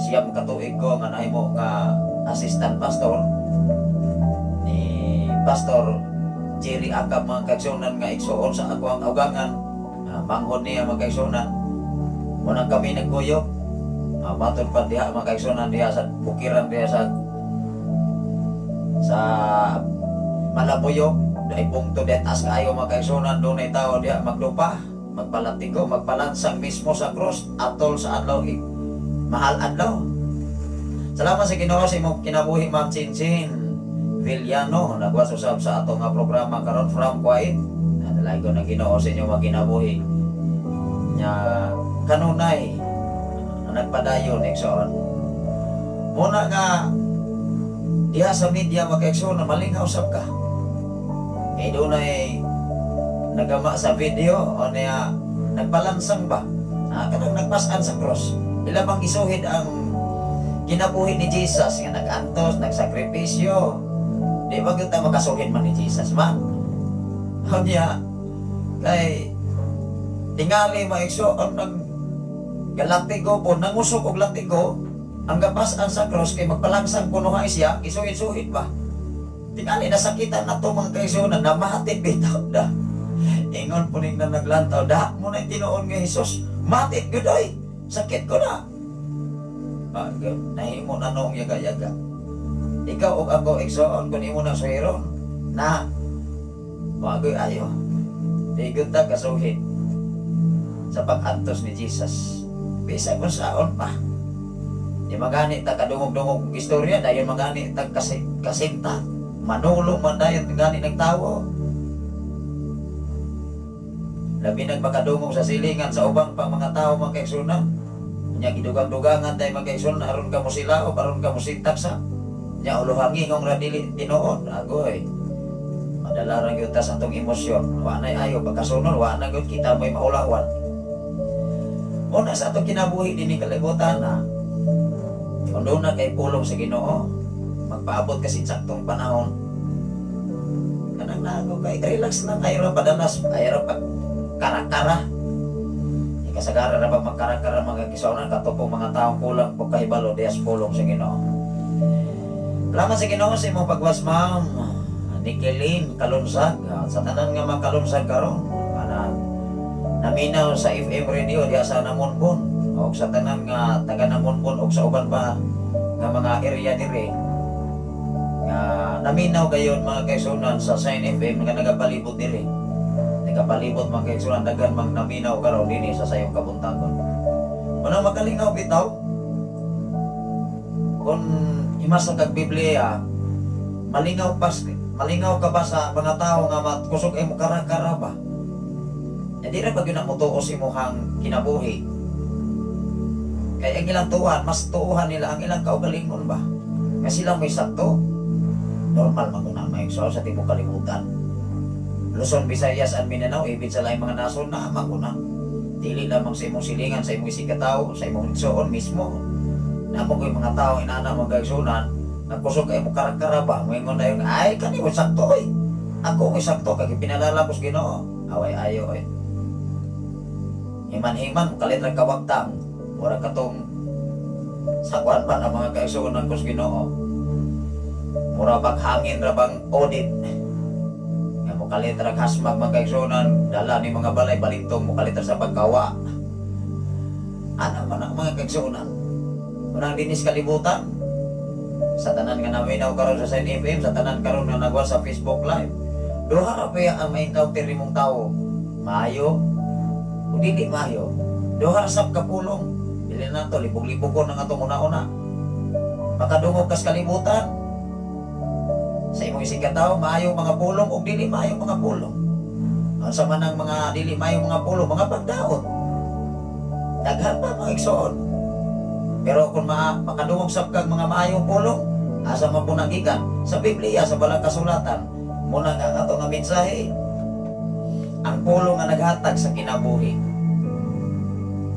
siyam katuig ko nga nahimo nga assistant pastor ni Pastor Jerry Akab mga kaigsunan nga igsuon sa ako ang augangan. Manghod niya mga kaigsunan. Munang kami nagkuyog. Matod pa diha mga kaigsunan diha sa bukiran diha sa Malabuyok. Dahil pungto diha taas kaayo mga kaigsunan doon ay tao diha maglupa, magpalatigo, magpalansang mismo sa cross atol sa adlaw mahal adlaw. Salamat sa Ginoo sa imong kinabuhi Ma'am Chinchin Villano, nagwas usab sa atong nga programa karon from Kuwait. Nadalay ko na Ginoo sa inyo mga kinabuhi nya kanunay nagpadayon igsoon. Muna nga diha sa media mga kaigsunan malingaw usab ka. Kay doon ay nagama sa video o niya nagpalansang ba? Kanang nagpasan sa cross. Ila bang isuhid ang kinabuhi ni Jesus nga nag-antos, nagsakripisyo. Di ba kita makasuhid man ni Jesus man? O niya kay tingali maigso ang naggalatigo po, nangusok og latigo ang gapasan sa cross kay magpalansang kunuhay siya, isuhid-suhid ba? Tingali nasakitan na ito mga kaigsunan na mahatid bitaw da. Ingon po rin na naglantaw, da mo na tinuon nga Jesus, matit ko doy, sakit ko na. Nahimo na noong yaga-yaga. Ikaw o ako igsoon kung imo na suhiron na magoy ayo. Digod ta kasuhid sa pag-antos ni Jesus. Bisa kung saon pa. Di magani ta kadungog-dungog istorya, dayon magani ta kasinta. Manulong man dayon gani ng tao. Labi nagmakadungog sa silingan sa ubang pang mga tao mga kaigsunan. Nya gidugang-dugangan tay mga kaigsunan aron ka mo sila o aron ka mo sintak sa. Nya uluhangi ngong ra dili tinuod agoy. Madala ra gyud ta sa atong emosyon. Wa nay ayo pagkasunod wa na gyud kita may maulawan. Una sa atong kinabuhi dinhi kalibutan na. Kung doon na kay pulong sa Ginoo, magpaabot kasi saktong panahon na ako kay relax lang ayo ra padalas ayo ra pa kara-kara. Kasagaran na ba magkara-kara mga kisaunan katupong mga taong kulang po kahibalo dias pulong sa Ginoo. Salamat sa Ginoo sa imong pagwas ma'am. Nikelin kalunsag sa tanan nga makalunsag karon ana naminaw sa FM radio diha sa Namonbon o sa tanan nga taga Namonbon o sa uban pa nga mga area dire. Naminaw gayon mga kaisunan sa Sign FM nga nagapalibot dire. Nagapalibot mga kaisunan dagan mang naminaw karon dinhi sa sayong kabuntagon. Unang makalingaw bitaw kung imasa kag Biblia malingaw ka ba sa mga tao nga matkusog ay mo kara-kara ba? Hindi na pag yun ang mutuos imuhang kinabuhi. Kaya ang ilang tuwan, mas tuuhan nila ang ilang kaugalingon ba? Kasi lang may sakto. Normal maguna may so sa tibok kalimutan. Luzon, Visayas, at Mindanao, ibig sa laing mga nason na maguna. Dili lamang sa imong silingan, sa imong isikataw, sa imong igsoon mismo. Namo ko yung mga tao inana magagsunan, nagkusog ay mo kara-kara ba? Moingon na yun, ay kani mo sakto oy. Ako mo sakto kag pinalala ko sa Ginoo. Away ayo oy. Himan-himan kalit ra kawagtang. Wala katong sakwan pa ang mga kaigsuonan ko sa Ginoo. Mura bang hangin ra bang audit. Nga mo kalit ra hasmag mga kaigsuonan, dala ni mga balay balintong mo kalit ra sa pagkawa. Ana man ang mga kaigsuonan. Unang dinis kalibutan. Sa tanan nga naminaw karon sa Sign FM, sa tanan karon nga nagwa sa Facebook Live. Duha ra pa ang ma-encounter nimong tao. Maayo o dili maayo. Duha ra sab kapulong. Dili na to libog-libog ko nang atong una-una. Makadungog kas kalibutan. Sa imong isikataw, maayo mga pulong o dili maayo mga pulong. Ang sama ng mga dili maayo mga pulong, mga pagdaot. Daghan pa mga igsoon. Pero kung makadungog sab kag mga maayong pulong, asa man po nagikan sa Biblia sa balang kasulatan, muna nga ato nga mensahe, ang pulong nga naghatag sa kinabuhi.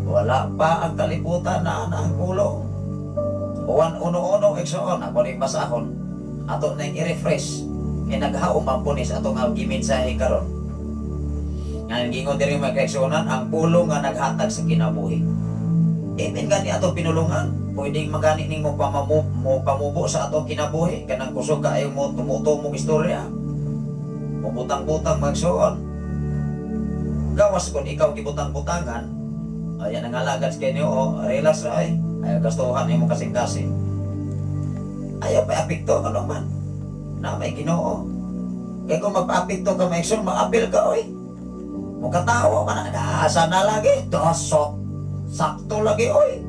Wala pa ang kalibutan na ang pulong. Uwan uno-uno igsoon ako ni basahon, ato nang i-refresh kay naghaom ang punis ato nga gimensahe karon. Nga gingon diri mga kaigsuonan, ang pulong nga naghatag sa kinabuhi. Even gani ato pinulungan, pwedeng magani ning mo pamubo sa ato kinabuhi kanang kusog kaayo mo tumutong istorya. Mubutang-butang magsuon. Gawas kun ikaw gibutang-butangan, ayan ang alagad kay niyo, relax ra ay gastuhan imo kasing-kasing. Ayaw pa apekto ano man. Na may Ginoo. Kaya kung magpa-apekto ka maigsoon, maapil ka oy. Mukatawa ka na, asa na lagi, dosok. Sakto lagi oy.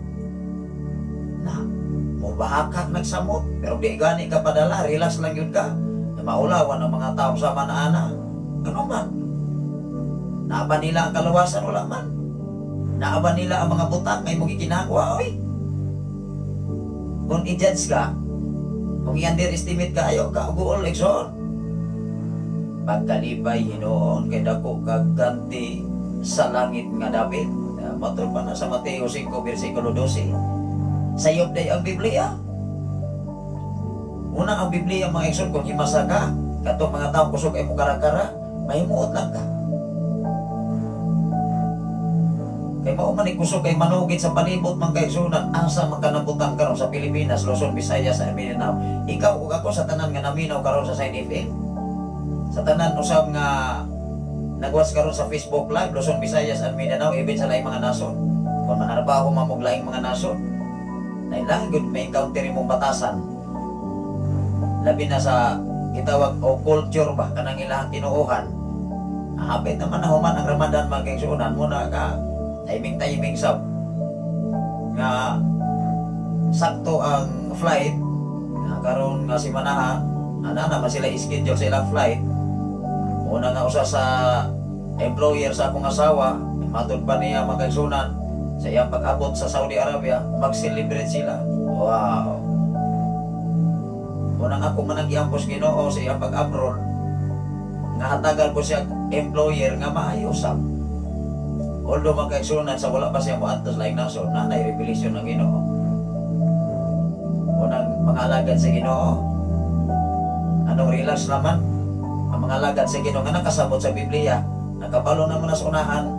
Na mubahakak nagsamot pero di gani ka padala, relax lang yun ka. Maulawan ang mga tao sama na ana. Ano man? Naaba nila ang kaluwasan wala man. Naaba nila ang mga butang may mo gikinahangwa oy. Kung i-judge ka, kung i-underestimate ka ayo ka uguol igsoon. Pagkalibay hinoon kay dako kag ganti sa langit nga David. Matol pa na sa Mateo 5 versikulo 12. Sayop day ang Biblia. Una ang Biblia mga igsoon kung himasa ka, katong mga taong kusog ay mo kara-kara, mahimuot lang ka. Kay mao man kusog kay manugid sa palibot man kay igsunan, asa man kanabutang karon sa Pilipinas, Luzon, Visayas, at Mindanao. Ikaw ug ako sa tanan nga naminaw karon sa Sign FM. Sa tanan usab nga nagwas karon sa Facebook Live, Luzon, Visayas, at Mindanao, even sa laing mga nason. Kung manarbaho mamog laing mga nason, lain good may encounter mong batasan. Labi na sa gitawag o culture ba, kanang ilang tinuuhan. Hapit naman na human ang Ramadan magigsuunan, muna ka timing sab. Nga sakto ang flight, karon nga si Manaha, ana naman sila schedule sa ilang flight. Una nga usa sa employer sa akong asawa, matod pa niya magkaigsunan sa iyang pag-abot sa Saudi Arabia, mag-celebrate sila. Wow! Unang ako man nag-iampos Ginoo sa iyang pag-abroad, nga hatagan ko siya employer nga maayosam. Although magkaigsunan sa wala pa siya moadtos laing nason, na revelation ng Ginoo. Unang mga alagad sa Ginoo, anong relax naman? ang mga lagad sa Ginoo nga nakasabot sa Biblia, nakabalo naman sa unahan,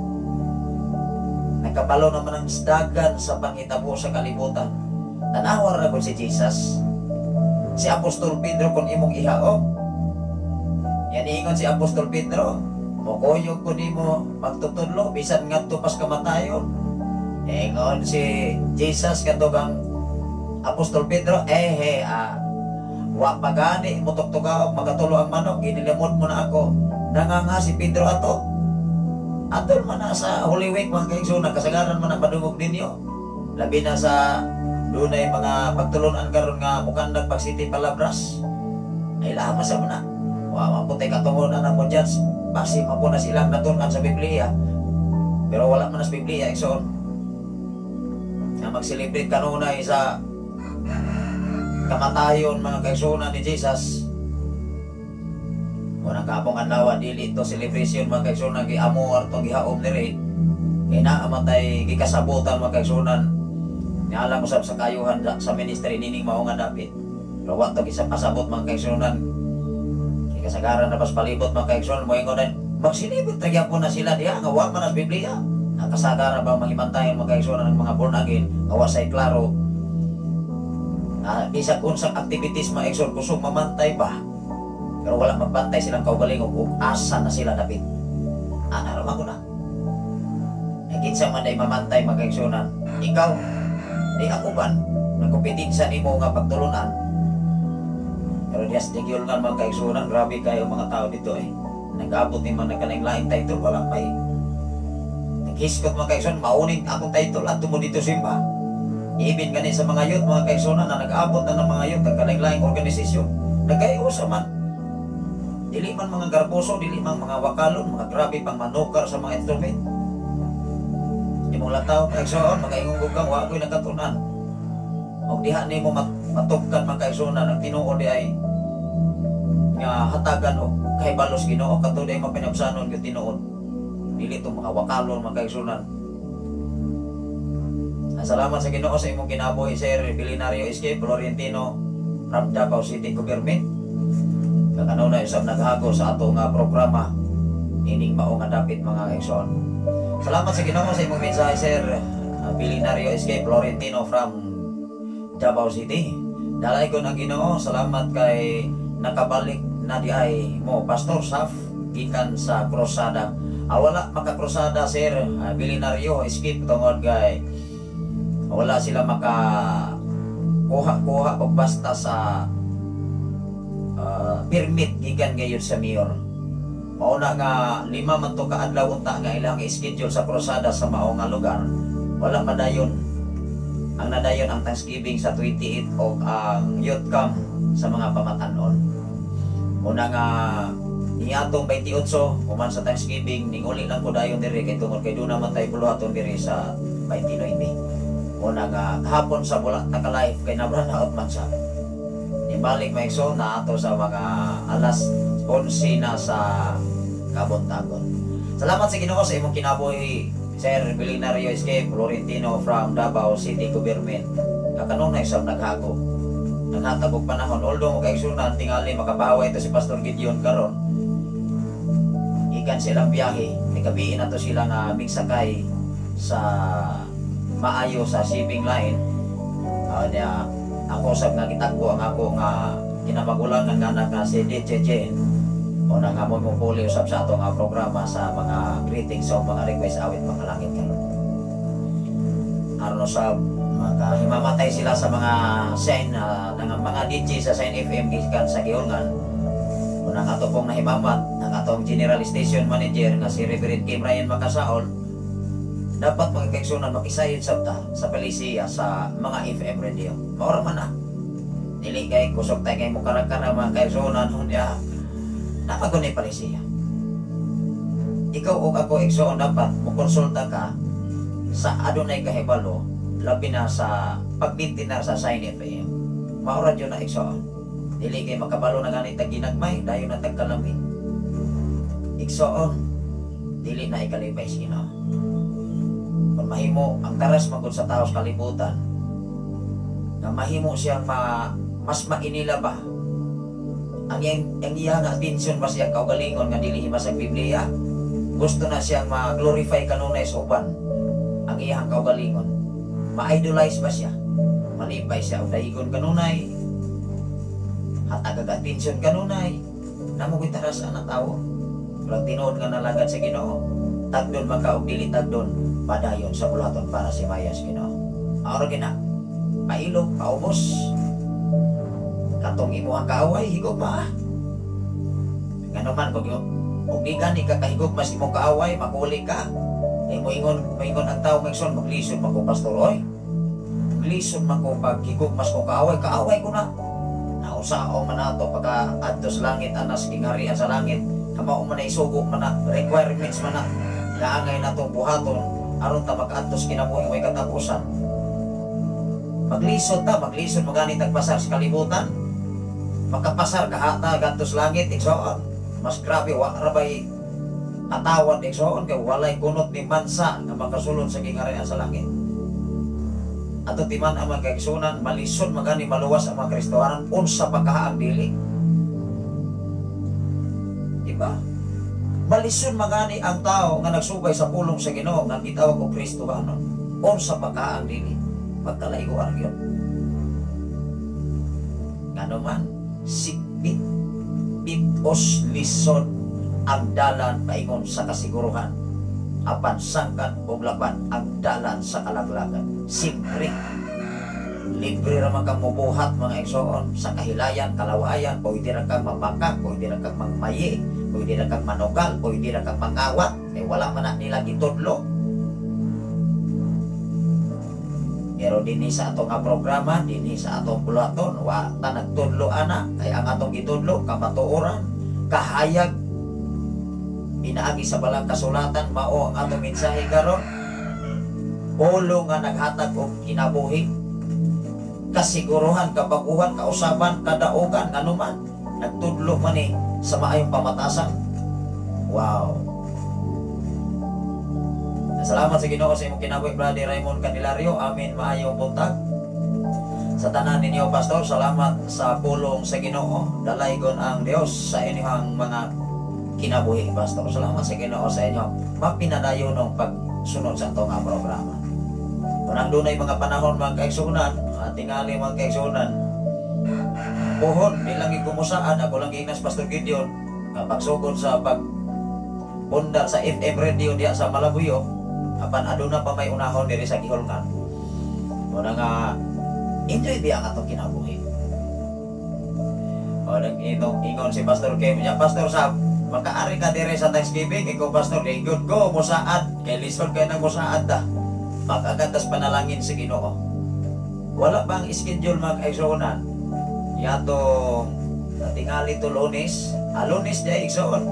nakabalo naman ang dagan sa panghitabo sa kalibutan. Tanawa ra gud si Jesus. Si Apostol Pedro kung imong ihaom, yan ingon si Apostol Pedro, mukuyog ko nimo magtutudlo bisan ngadto pas kamatayon. Ingon si Jesus kadtong Apostol Pedro, wa pagani mo tuktugaw magatulo ang manok, ginilimot mo na ako. Nanganga si Pedro ato. Atol man na sa Holy Week mga kaigsoon, kasagaran man na padungog ninyo. Labi na sa dunay mga pagtulunan karon nga mukandag pagsiti palabras. Ay lahat sa muna. Wa maputay katungon na mo judge. Basi mapo na silang natunan sa Biblia. Pero wala man sa Biblia igsoon. Nga mag-celebrate kanunay sa kamatayon mga kaigsunan ni Jesus. Unang kapong anlawa dili to celebration mga kaigsunan gi amor to gihaom diri. Kay naa matay gikasabutan mga kaigsunan. Nialam mo sa kayuhan sa ministry nining mao nga dapit. Pero wa to gisapasabot mga kaigsunan. Kay kasagaran na pas palibot mga kaigsunan mo ingon magsilibot ra gyapon na sila diha nga wa man as Biblia. Nakasagara ba mahimantayon mga kaigsunan ng mga born again nga wa say klaro. Bisag unsang activities mga kaigsunan kusog mamantay ba. Pero wala magbantay silang kaugalingon kung asa na sila dapit. Naramang ko na. Kinsa man ay mamantay mga kaigsunan. Ikaw, di ako ban, nagkumpetensya nimo nga pagtulunan. Pero dias tigil nga mga kaigsunan, grabe kayo mga tao dito eh. Nag-abot ni man nagkalain title, wala may. Naghiskot mga kaigsunan, mauning akong title at tumo dito simba. Ibin gani sa mga youth, mga kaigsunan na nag-abot na ng mga youth, nagkalain organisasyon. Nagkaiusa man. Dili man mga garboso, dili man mga wakalon, mga grabe pang manukar sa mga instrument. Di mo lataw, kaigsunan, makaingong kang wa ko'y nagkatunan. O diha ni mo matupkan mga kaigsunan, ang tinuod di ay nga hatagan o kay balos Ginoo, kato di ay mapinabsanon yung tinuod. Dili itong mga wakalon, mga kaigsunan. Salamat sa Ginoo sa imong kinabuhi, Sir Bilinario Escape Florentino from Davao City Government. Kakanaw na isang naghago sa ato nga programa ining mao nga dapit mga kaigsoon. Salamat sa Ginoo sa imong mensahe, Sir Bilinario Escape Florentino from Davao City. Dalay ko ng Ginoo, salamat kay nakabalik na di ay mo Pastor Saf gikan sa krusada. Wala makakrusada, Sir Bilinario Escape tungod kay wala sila maka kuha o basta sa permit gikan ngayon sa mayor. Mauna nga 5 man to kaadlaw unta nga ilang schedule sa krusada sa mao nga lugar. Wala madayon. Ang nadayon ang Thanksgiving sa 28 o ang youth camp sa mga pamatanon. Una nga niatong 28 human sa Thanksgiving ninguli lang ko dayon diri kay tungod kay do naman tay buluhaton diri sa 29. Una nga hapon sa bulat naka-live kay nabra na out man siya. Ibalik may so na ato sa mga alas 11 na sa Kabuntagon. Salamat sa Ginoo sa imong kinabuhi, Sir Bilinario Escape Florentino from Davao City Government. Kakanong na isang naghago. Naghatag og panahon although kaigsunan tingali makapahawa ito si Pastor Gideon karon. Ikan silang biyahe, nagabiin na to sila nga migsakay sa maayo sa shipping line. Ako sab nga kitagbo ang ako nga kinamagulang ng anak nga si DJ Jane o nang amon mong puli usab sa ato nga programa sa mga greetings o mga request awit mga langit karon. Aron sa himamatay sila sa mga sign ng mga DJ sa Sign FM gikan sa Giolngan. O nang ato pong nahimamat ang atong General Station Manager nga si Reverend Kim Ryan Makasaol, dapat mga kaigsunan makisayon sabta sa palisiya sa mga FM radio. Maura man na. Dili kay kusog tayo kay mukarakara mga kaigsunan hunya napagunay palisiya. Ikaw o ako igsoon dapat mukonsulta ka sa adunay kahibalo labi na sa pagbintinar sa Sign FM. Maura dyan na igsoon. Dili kay makabalo na ganit tag ginagmay dayon na tagkalami. Igsoon dili na ikalipay sa Ginoo. Kung mahimo ang taras magod sa taos kalibutan nga mahimo siyang mas mainila ba ang iya nga atensyon ba siya kaugalingon nga dili himasa Biblia. Gusto na siyang ma-glorify kanunay sa uban ang iyang kaugalingon. Ma-idolize ba siya? Malipay siya o daigon kanunay, hatagag atensyon kanunay, namugitaras ang tao. Walang tinuod nga nalagad sa Ginoo, tagdon maka og dili tagdon, padayon sa bulaton para si Mayas Ginoo. Aro gina, pailog, paubos, katong imo ang kaaway, higugma. Nga naman, kung di gani ka kahigugma sa imong kaaway, makuli ka. Ay moingon ang tao magson, maglisod man ko pastor, oy. Maglisod man ko pag higugmas ko kaaway ko na. Nausao man nato pagka adto sa langit, anas kingharian sa langit, kamao man na isugo man na, requirements man na, gaangay na itong buhaton, aron ta makaadto sa kinabuhi may katapusan. Maglisod maganit tagpasar sa kalibutan. Makapasar kahata gantos langit igsoon. Mas grabe wa rabay atawad igsoon kay walay kunot ni mansa nga makasulod sa kingharian sa langit. Ato timan ang mga kaigsunan, malisod magani maluwas ang mga Kristohanon unsa pa kahaang dili. Diba? Malisod magani ang tao nga nagsubay sa pulong sa Ginoo nga gitawag og Kristohanon unsa pa kahaang dili. Pagkalayo aryon. Nga naman, sikbit, pitos lisod ang dalan paingon sa kasiguruhan. Apan sangkan o laban ang dalan sa kalaglagan. Simpre, libre raman kang mubuhat mga igsoon sa kahilayan, kalawayan, pwede ra kang mabaka, pwede ra kang mangmayi, pwede ra kang manugal, pwede ra kang mangawat, wala man na nila gitudlo. Pero dinhi sa atong programa, dinhi sa atong bulaton, wa ta nagtudlo ana, kay ang atong gitudlo kamatuoran, kahayag, pinaagi sa balang kasulatan, mao ang atong mensahe karon. Ulo nga naghatag og kinabuhi, kasiguruhan, kabaguhan, kausaban, kadaugan, anuman, nagtudlo man ni sa maayong pamatasan. Wow! Salamat sa Ginoo sa imong kinabuhi, Brother Raymond Candelario. Amin, maayong buntag. Sa tanan ninyo, Pastor, salamat sa pulong sa Ginoo. Dalaygon ang Dios sa inyong mga kinabuhi, Pastor. Salamat sa Ginoo sa inyo. Mapinadayon ng pagsunod sa itong programa. Kung dunay mga panahon, mga kaigsunan, at tingali mga kaigsunan, puhon, nilang ikumusaan, ako lang ginas Pastor Gideon, kapag sugod sa pag-undar sa FM radio diya sa Malabuyo, apan aduna pa may unahon diri sa Giholkan. Muna nga enjoy biya ang atong kinabuhi. O nang ingon si Pastor Kim niya, Pastor Sab, makaari ka diri sa Thanksgiving, ikaw Pastor, good ko musaad, kay lisod kay nang musaad ta. Pagkagantas panalangin sa Ginoo. Wala bang schedule mag-igsunan? Yatong tingali to Lunes, Lunes diya igsuon.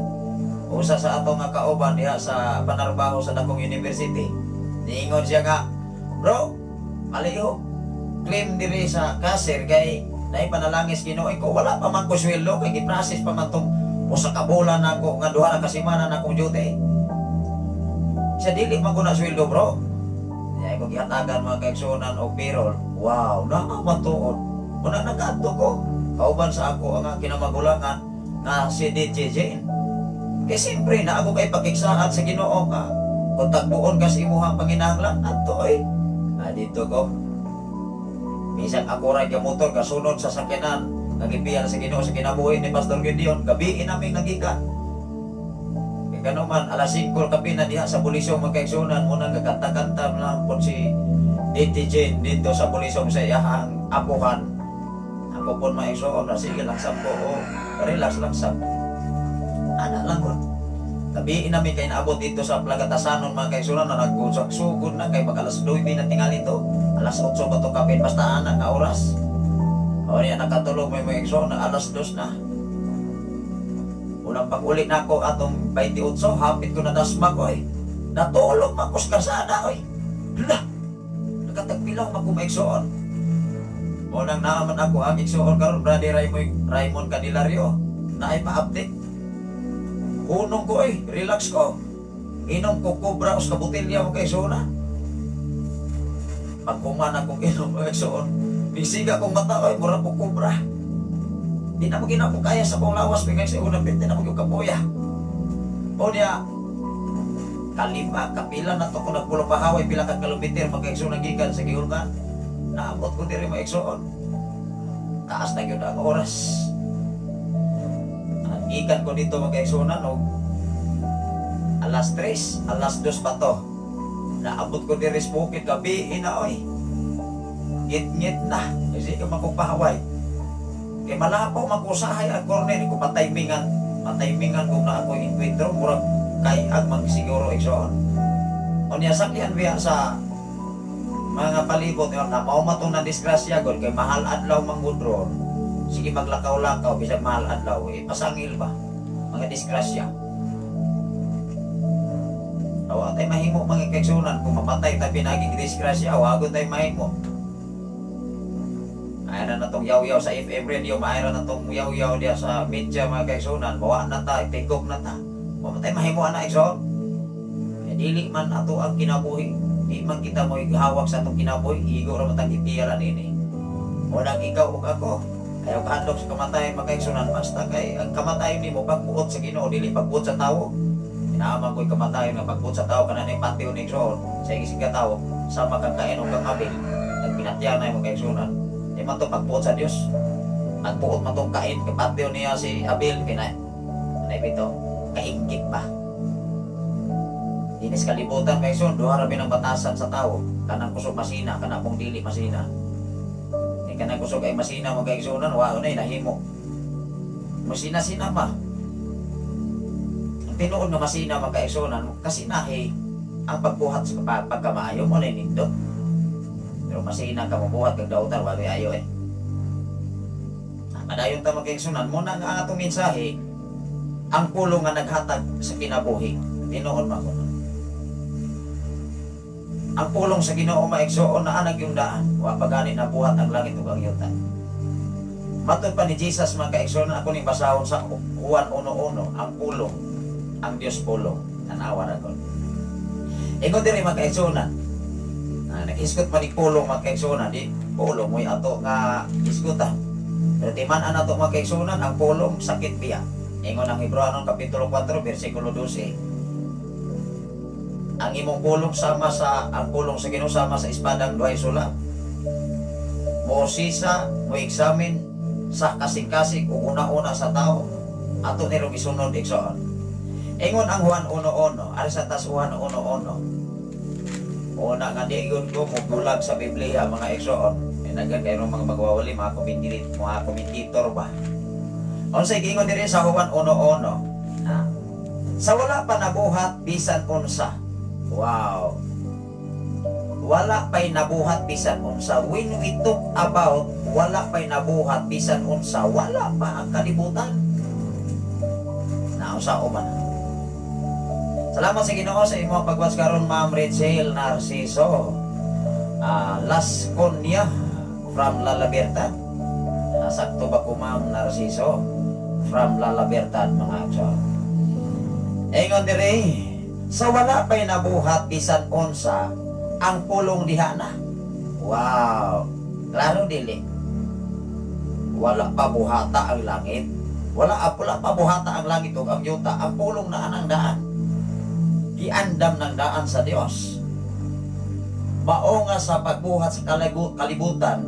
Usa sa atong nga kauban diha sa panarbaho sa dakong university. Niingon siya nga, bro, maliho, claim diri sa kasir kay naay panalangis Ginoo ko, wala pa man ko sweldo kay giprocess pa man tong usa ka bulan nako nga duha ka semana na akong duty. Siya dili man ko na sweldo, bro. Diya ko gihatagan mga kaigsunan og payroll. Wow, naman tuod. Muna nagadto ko, kauban sa ako ang kinamagulangan na si DJ Jane. Kaya siyempre na ako kay pagkiksaat sa Ginoo ka. Kung tagbuon ka sa imuhang panginahanglan, ato dito ko. Bisan ako rin yung motor, kasunod sa sakyanan, nagipiyan sa Ginoo sa kinabuhi ni Pastor Gideon, gabiin namin nagika. Kaya naman, alas 5 kapi na diha sa Bulisong magkaigsunan, muna gaganta-ganta lang po si DJ Jane dito sa Bulisong sa iyahang apuhan. Ako po maigsuon na sige lang sab ko, relax lang sab. Ana lang ko. Gabiin namin kay naabot dito sa Plagatasanon mga kaigsunan na nagusag-sugod na kay pag alas 2 na tingali to. Alas 8 ba to kapit basta ana nga oras. O niya nakatulog may mga igsunan na alas 2 na. Unang pag-ulit na ako atong 28, hapit ko na dasma ko natulog makos kasada Hala! Nakatagpilaw ako may igsunan. Unang naaman ako ang igsunan karon Brother Raymond Candelario na ay pa-update. Unong ko relax ko. Inom ko kubra os kabutilya mo kay Sona. Pag kuman akong inom kay Sona, bisiga kong mata mura ko kubra. Di na mo kinapukaya sa kong lawas, bigay sa unang bit, di na mo kapuya. O niya, kalima, kapila na to kung nagpulong pahaway, pila ka kilometer, mag-exo nagikan sa gihulgan. Naabot ko diri mag-exoon. Taas na yun ang oras. Nagikan ko dito mag-exonan, o alas 3, alas 2 pa to. Naabot ko diri sa bukid, gabi, oy. Ngit-ngit na, kasi ka makupahaway. Kaya malapaw makusahay ang corner, kung mataymingan kung na ako inkwentro, murag kay agmang siguro exoon. O niya sakyan biya sa mga palibot, na maumatong na disgrasya god, kay mahal adlaw manggudron. Sige maglakaw-lakaw, bisag mahal adlaw, pasangil ba? Mga disgrasya. Awa tayo mahimo mga kaigsunan, kung mapatay tayo pinaging disgrasya, awagon tayo mahimo. Mayroon na itong yaw-yaw sa FM radio, mayroon na itong yaw-yaw diya sa media mga kaigsunan, bawa na ta, ipigok na ta. Mamatay mahimuan na igsoon. E dili man ato ang kinabuhi, di man kita mo hawak sa itong kinabuhi, igo ra matang itiyaran ini. Unang ikaw ug ako, ayaw kahandog sa kamatayan mga kaigsunan, basta kay ang kamatayan ni mo pagbuot sa Ginoo, dili pagbuot sa tawo. Inaamang ko'y kamatayan nga pagbuot sa tawo, kanan ay patio ni igsoon, sa igising ka tawo, sama kang kain o kang abil, nagpinatyan na yung mga kaigsunan. Di man to pagbuot sa Dios. Magbuot man tong kain kapatyo niya si Abel pinay. Ano ito? Kaingkit ba? Dinis kalibutan kay son, duha ra binang batasan sa tao. Kanang kusog masina, kanang mong dili masina. Di kanang kusog ay masina mo kay igsunan, wa unay nahimo. Masina-sina ba? Ang tinuod na masina mo kay igsunan, kasi nahi ang pagbuhat sa pagkamaayo mo na nindot. Pero masina ka mabuhat kag dautar wala ayo eh. Madayon ta magkaigsunan mo na nga atong mensahe ang pulong nga naghatag sa kinabuhi. Tinuod man ko. Ang pulong sa Ginoo maigsuon na anag yung daan, wa pagani na buhat ang langit ug ang yuta. Matud pa ni Jesus mga kaigsunan, ako ning basahon sa Juan 1:1, ang pulong, ang Dios pulong, tanawa ra kon. Ego diri mga kaigsunan. Nag-iskot man ni pulong magkaigsunan, di pulong mo'y ato nga iskutan. Pero timan ato magkaigsunan, ang pulong sakit biya. Ingon ang Hebreano kapitulo 4 bersikulo 12. Ang imong pulong sama sa ang pulong sa Ginoo sama sa espadang duhay sula. Mo sisa, mo examine sa kasing-kasing o una-una sa tao. Ato nirong isunod igsoon. Ingon ang Juan 1:1, ari sa tas Juan 1:1. Una nga di yun ko mugulag sa Biblia mga igsoon. Nagkan kayo mga magwawali, mga komentitor ba. Unsay giingon diri sa Juan 1:1. Sa wala pa nabuhat bisan unsa. Wow. Wala pa'y nabuhat bisan unsa. When we talk about wala pa'y nabuhat bisan unsa, wala pa ang kalibutan. Nausa o man. Salamat sa Ginoo sa imong pagwas karon Ma'am Rachel Narciso. Las Conya from La Libertad. Sakto ba ko Ma'am Narciso from La Libertad mga akson. Ingon diri, sa wala pa'y nabuhat bisan unsa ang pulong diha na. Wow. Klaro dili. Wala pa buhata ang langit. Wala pa buhata ang langit ug ang yuta, ang pulong na anang daan. Giandam ng daan sa Dios. Mao nga sa pagbuhat sa kalibutan,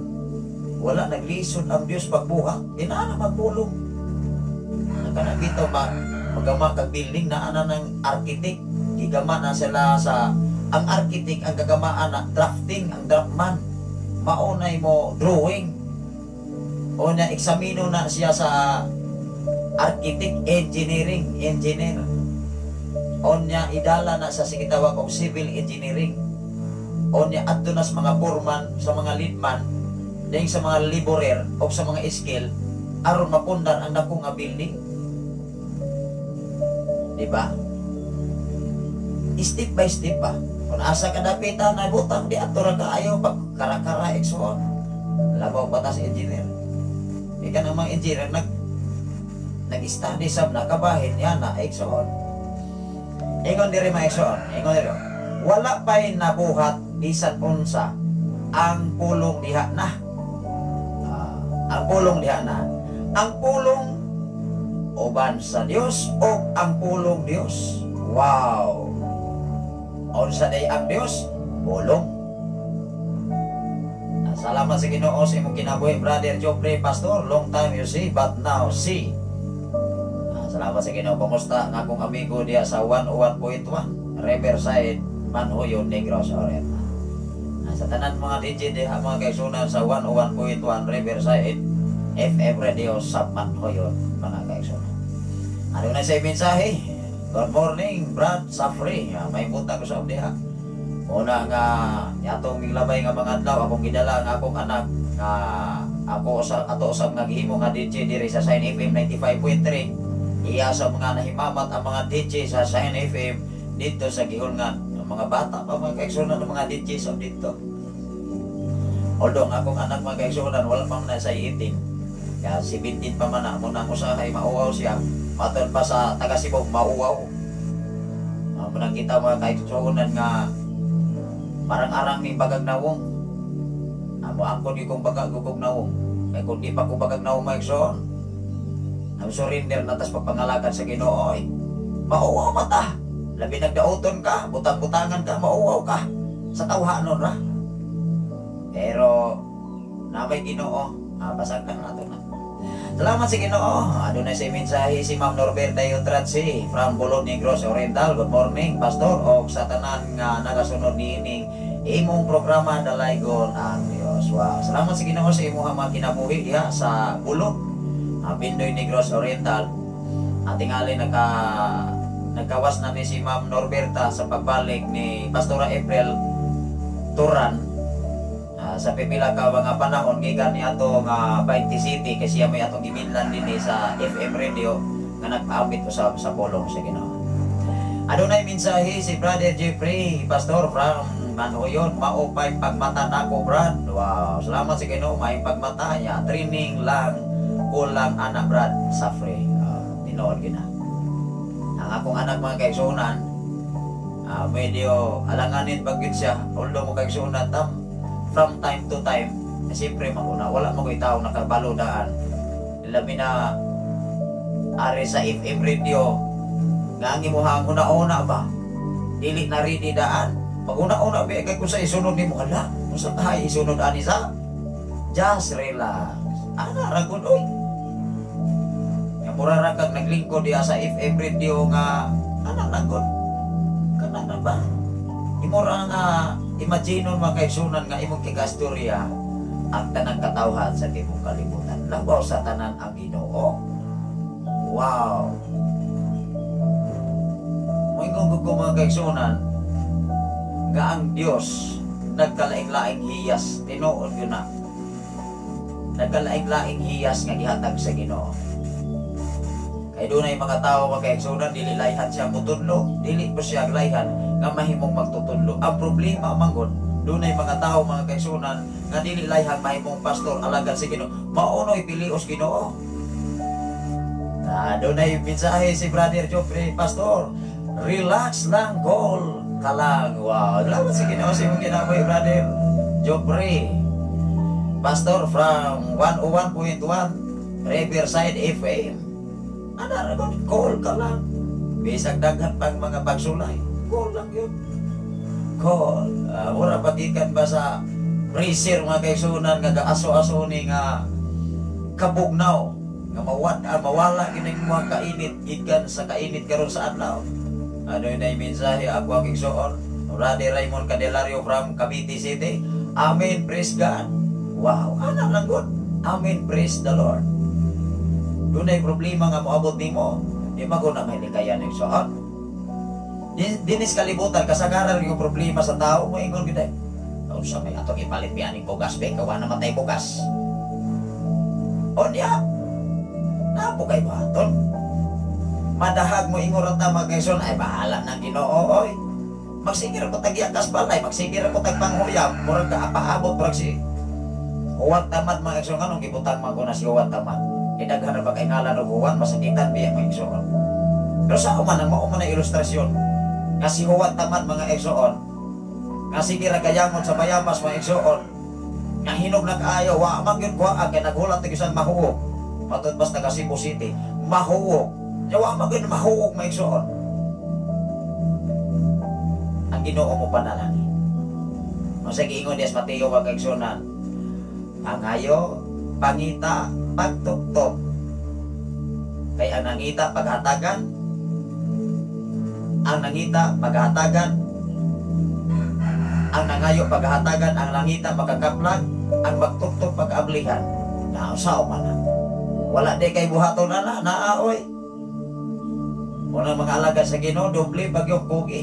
wala naglisod ang Dios pagbuhat, inana magpulong. Kana bitaw ba magama kag building na ana ng architect, gigama na sila sa ang architect ang gagamaan na drafting, ang draftman maunay mo drawing o na eksamino na siya sa architect engineer onya idala na sa sigitawag og civil engineering, onya adto na sa mga foreman, sa mga leadman, ding sa mga laborer o sa mga skill aron mapundar ang dako nga building. Di ba? Step by step pa. Kung asa ka dapitan na butang di ato ra kaayo pag kara-kara ekson. Labaw batas engineer. Ika namang engineer nag-study sab na kabahin yan na ekson. Ingon diri mga igsoon, ingon diri. Wala pa'y nabuhat bisan unsa ang pulong diha na. Ang pulong diha na. ang pulong uban sa Dios o ang pulong Dios. Wow. Unsa day ang Dios? Pulong. Salamat sa Ginoo sa imong kinabuhi, Brother Joffrey, Pastor. Long time you see, but now see. Salamat sa Ginoo. Kumusta nga akong amigo diya sa 101.1 Riverside, Manhoyon, Negros Oriental. Sa tanan mga DJ diha mga kaigsunan sa 101.1 Riverside FM Radio sa Manhoyon, mga kaigsunan. Ano na sa mensahe? Good morning, Brad Safri. May punta ko sa diha. Una nga atong giglabay nga mga adlaw akong gidala nga akong anak nga ako sa ato usab nga gihimo nga DJ diri sa Shine FM 95.3. Iya sa mga nahimamat ang mga DJ sa Shine FM dito sa gihulngan. Ang mga bata pa mga kaigsunan ng mga DJ sa dito. Although nga akong anak mga kaigsunan wala pang na sa 18. Kaya 17 pa man na muna ko sa kay mauwaw siya. Matod pa sa taga Cebu mauwaw. Munang kita mga kaigsunan nga parang arang ni bagag nawong. Amo angkon di kong bagag gugog nawong. Kaya kung di pa ko bagag nawong maigsoon, ang surrender na tas papangalakan sa Ginoo. Mauwaw mata. Labi nagdaoton ka, butang-butangan ka, mauwaw ka. Sa tawhanon ra. Pero namay Ginoo, basag ka na ito na. Salamat sa Ginoo. Adunay sa mensahe si Ma'am Norberta Yutratsi from Bulon Negros Oriental. Good morning, Pastor. O sa tanan nga nagasunod niining imong programa Dalaygon ang Dios. Wow. Salamat sa Ginoo sa imong mga kinabuhi diha sa Bulon, Bindoy Negros Oriental. At tingali nagkawas na ni si Ma'am Norberta sa pagbalik ni Pastora April Turan. Sa pipila ka mga panahon gikan ni ato nga 20 City kasi may atong giminlan din sa FM radio nga nagpaabit usab sa pulong sa Ginoo. Adunay mensahe si Brother Jeffrey, Pastor from Manhoyon, maupay pagmata nako, Brad. Wow, salamat sa Ginoo, may pagmata niya. Training lang kulang anak, Brad Safri. Tinood gina. Ang akong anak mga kaigsunan, medyo alanganin bagid siya. Although mo kaigsunan from time to time, siyempre mauna, wala mo ko'y tao nakabalodaan. Labi na ari sa FM radio, nga ang imuhang una-una ba? Dili na rin daan. Pag una-una, kay kung sa isunod ni mo, ala, kung sa tayo isunod ani sa, just relax. Ana, ragon, oy. Nga mura kag naglingkod diya sa FM radio nga, ana, ragon. Kana na ba? Imura nga, imagine mga kaigsunan nga imong kigastorya ang tanang katawhan sa timong kalibutan. Labaw sa tanan ang Ginoo. Wow. Moingon ko mga kaigsunan nga ang Dios nagkalaing-laing hiyas. Tinuod yun na. Nagkalaing-laing hiyas nga gihatag sa Ginoo. Kay dunay mga tao mga kaigsunan dili layhan siya mutudlo, dili pa siya layhan nga mahimong magtutudlo. Ang problema manggon, dunay mga tao mga kaigsunan nga dili layhan mahimong pastor alagad si Ginoo. Maunoy pilios Ginoo. Dunay mensahe si Brother Joffrey, Pastor. Relax lang, call ka lang. Wow, salamat si Ginoo sa imong kinabuhi, Brother Joffrey, Pastor from 101.1 Riverside FM. Ana ra call ka lang. Bisag daghan pang mga pagsulay. Call lang yun. Call. Mura patikan ba sa freezer mga kaigsunan nga gaaso-aso ni nga kabugnaw nga mawala kining mga kainit ikan sa kainit karon sa adlaw. Ano na mensahe ako ang igsoon. Brother Raymond Candelario from Cavite City. Amen, praise God. Wow, ana lang gud. Amen, praise the Lord. Dunay problema nga moabot nimo, di maguna may likayan ng igsoon. Dinis kalibutan kasagaran yung problema sa tao mo ingon gid. Unsa may atong ipalit bianing bugas be kawa na matay bugas. Onya. Napo kay baton. Madahag mo ingon ta magayson ay bahala nang Ginoo oy. Magsigir ko tagyakas balay, magsigir ko tag panghuyam, murag ka apaabot prag si. Huwag tamad mga igsoon kanong gibutang man ko na si huwag tamad. Idaghan ba kay ngalan og huwan masakitan biya mga igsoon. Pero sa man ang mao man na ilustrasyon. Kasi huwag tamad mga igsoon. Kasi gira kayamon sa bayamas mga igsoon. Nga hinog na kaayo wa man gyud kuha kay naghulat og isang mahuo. matod basta taga Cebu City, mahuwog. Yawa magin mahuwog maigsoon. Ang Ginoo mo panalangin. Masa giingon des Mateo wag kaigsunan. Ang ayo pangita pagtuktok. Kay ang nangita paghatagan, ang nangita paghatagan, ang nangayo paghatagan, ang nangita magkakaplag, ang magtuktok pag-ablihan. Nausaw man na. Wala di kay buhaton na naaoy. Unang mga alaga sa Ginoo doble bagyong kugi.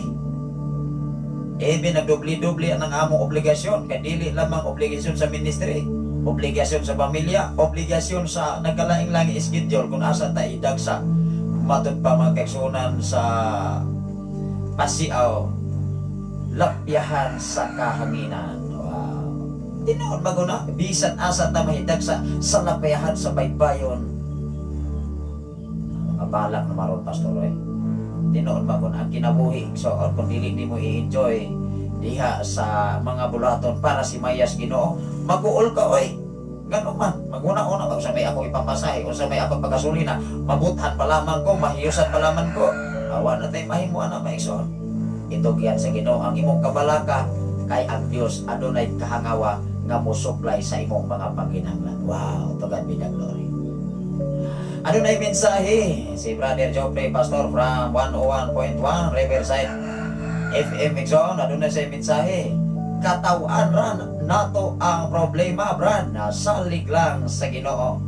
Ebe nagdubli-dubli ang among obligasyon, kay dili lamang obligasyon sa ministry, obligasyon sa pamilya, obligasyon sa nagkalaing-langi schedule kung asa ta idagsa. Matod pa mga kaigsunan sa pasiaw, lapyahan sa kahanginan. Wow. Tinoon maguna, bisan asa ta mahidagsa sa lapyahan sa baybayon. Mga balak na maron pastor eh. Tinoon maguna ang kinabuhi. So kung dili mo i-enjoy diha sa mga bulaton para si Mayas Ginoo, mag-uol ka oy. Ganun man, maguna-una kung sa may ako ipapasahe, kung sa may ako pagasolina, mabuthan pa lamang ko, mahiyusan pa lamang ko. Awa na tayo mahimuan na maigsoon. Ito giyan sa Ginoo ang imong kabalaka, kay ang Dios adunay kahangawa nga mosupply sa imong mga panginahanglan. Wow, to God be the glory. Adunay mensahe si Brother Joffrey Pastor from 101.1 Riverside FM Exxon. Adunay sa mensahe, katawan ran nato ang problema brad, nasalig lang sa Ginoo,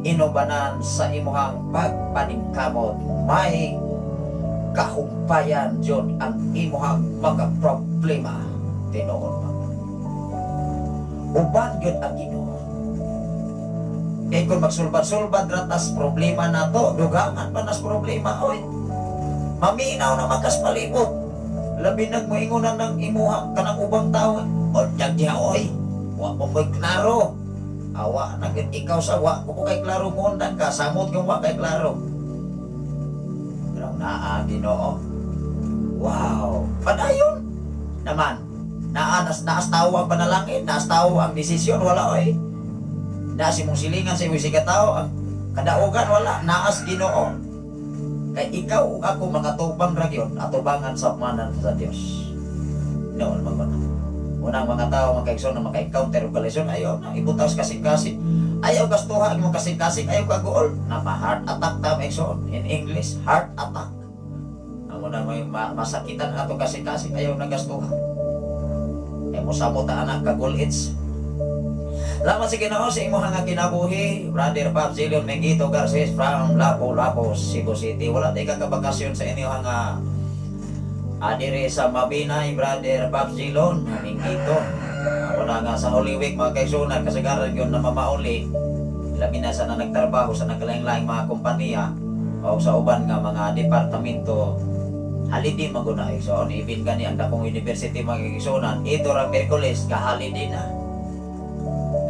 inubanan sa imuhang pagpaningkamot, may kahumpayan jud ang imuhang mga problema. Tinuod pa uban gyud ang Ginoo. Kaya kung magsulbad-sulbad ratas problema na to, dugangan pa nas problema, oy. Maminaw na makas palibot. Labi nagmoingunan ng imuha kanang ubang tao. O diya, oy. Wa mo may klaro. Awa na ikaw sa wa ko kay klaro mo nang kasamot kung wa kay klaro. Pero naa Ginoo. Wow. Padayon naman. Naas tao ang panalangin, naas tao ang desisyon, wala oy. Naas imong silingan sa imong sikataw, ang kadaugan wala, naas Ginoo. Kay ikaw ug ako mga tubang ra gyud, atubangan sa manan sa Dios. Noon maguna. Unang mga tao makaigsoon na maka-encounter og kalisyon, ayaw na ibutaw sa kasing-kasing. Ayaw gastuha imong kasing-kasing, ayaw kagool na heart attack ta maigsoon. In English, heart attack. Ang unang may masakitan ato kasing-kasing, ayaw na gastuha. Ay mo samot ta anak kagul-its. Salamat sa Ginoo sa imong nga kinabuhi, Brother Pab Zilon Mengito Garces from Lapu-Lapu, Cebu City. Wala tayo kakabakasyon sa inyo nga adire sa Mabinay, Brother Pab Zilon Mengito. Ako na nga sa Holy Week mga kaigsunan, kasagaran yun na mamauli. Labi na sa na nagtrabaho sa naglaing-laing mga kompanya o sa uban nga mga departamento. Holiday maguna igsoon, even gani ang dakong university mga kaigsunan. Ito ra Miyerkules ka-holiday na.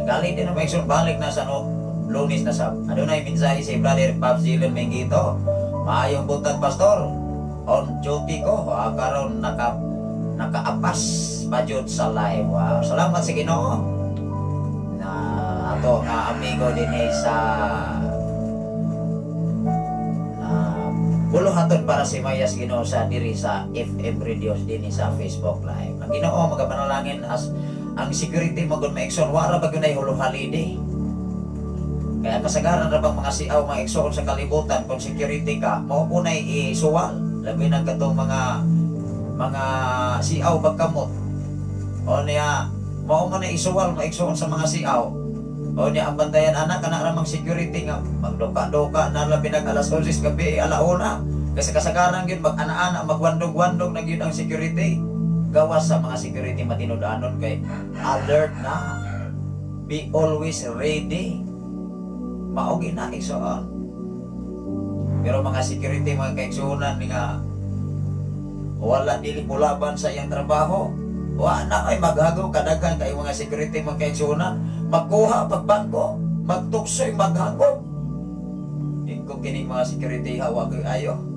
Galing din na maigsoon, balik na sa Lunes na sab. Adunay mensahe si Brother Pab Zilon Mengito. Maayong buntag pastor. On duty ko, karon nakaapas budget sa live. Wow. Salamat sa Ginoo. Na ato nga amigo din sa buluhaton para si Mayas Ginoo sa diri sa FM Radios din sa Facebook Live. Ang Ginoo magapanalangin as ang security magun maigsoon wala ba gunay hulo holiday. Kaya kasagaran ra bang mga siaw mga igsoon sa kalibutan kung security ka mao unay isuwal labi na katong mga siaw bagkamot. O niya mao man isuwal maigsoon sa mga siaw. O niya ang bantayan anak kana ramang security nga magduka-duka na labi nag alas 11 gabi alauna. Kasi kasagaran gyud mag ana-ana magwandog-wandog na gyud ang security. Gawas sa mga security matinudanon kay alert na, be always ready, maogi na igsoon. Pero mga security mga kaigsunan nga wala dili mulaban sa iyang trabaho, wa na ay maghagaw kadaghan kay mga security mga kaigsunan magkuha pagbangko, magtuksoy maghagaw. Kung kining mga security hawag ayo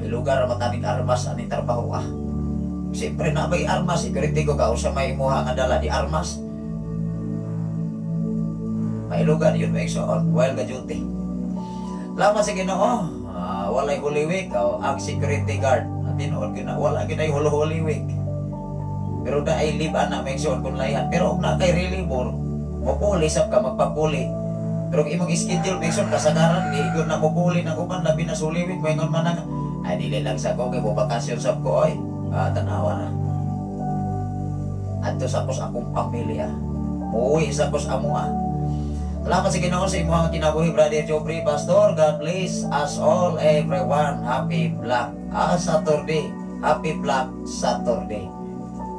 lugar mataming armas aning trabaho ah. Siyempre na may armas, security ko ka sa may imuha nga dala di armas. mailugan yun maigsoon while ga duty. Laman sa Ginoo, walay Holy Week o ang security guard. Tinuod gina wala gina Holy Week. Pero da ay live ana maigsoon kun layan. Pero na kay reliever, mopuli sab ka magpapuli. Pero imong schedule maigsoon kasagaran di gyud na mopuli nang uban labi na sa Holy Week moingon man na. Ay dili lang sa ko kay bakasyon sab ko oy. Tanawa na. Adto sa akong pamilya. Uwi sa amuha. Salamat sa Ginoo sa imong kinabuhi, Brother Jopri, Pastor. God bless us all, everyone. Happy Black Saturday. Happy Black Saturday.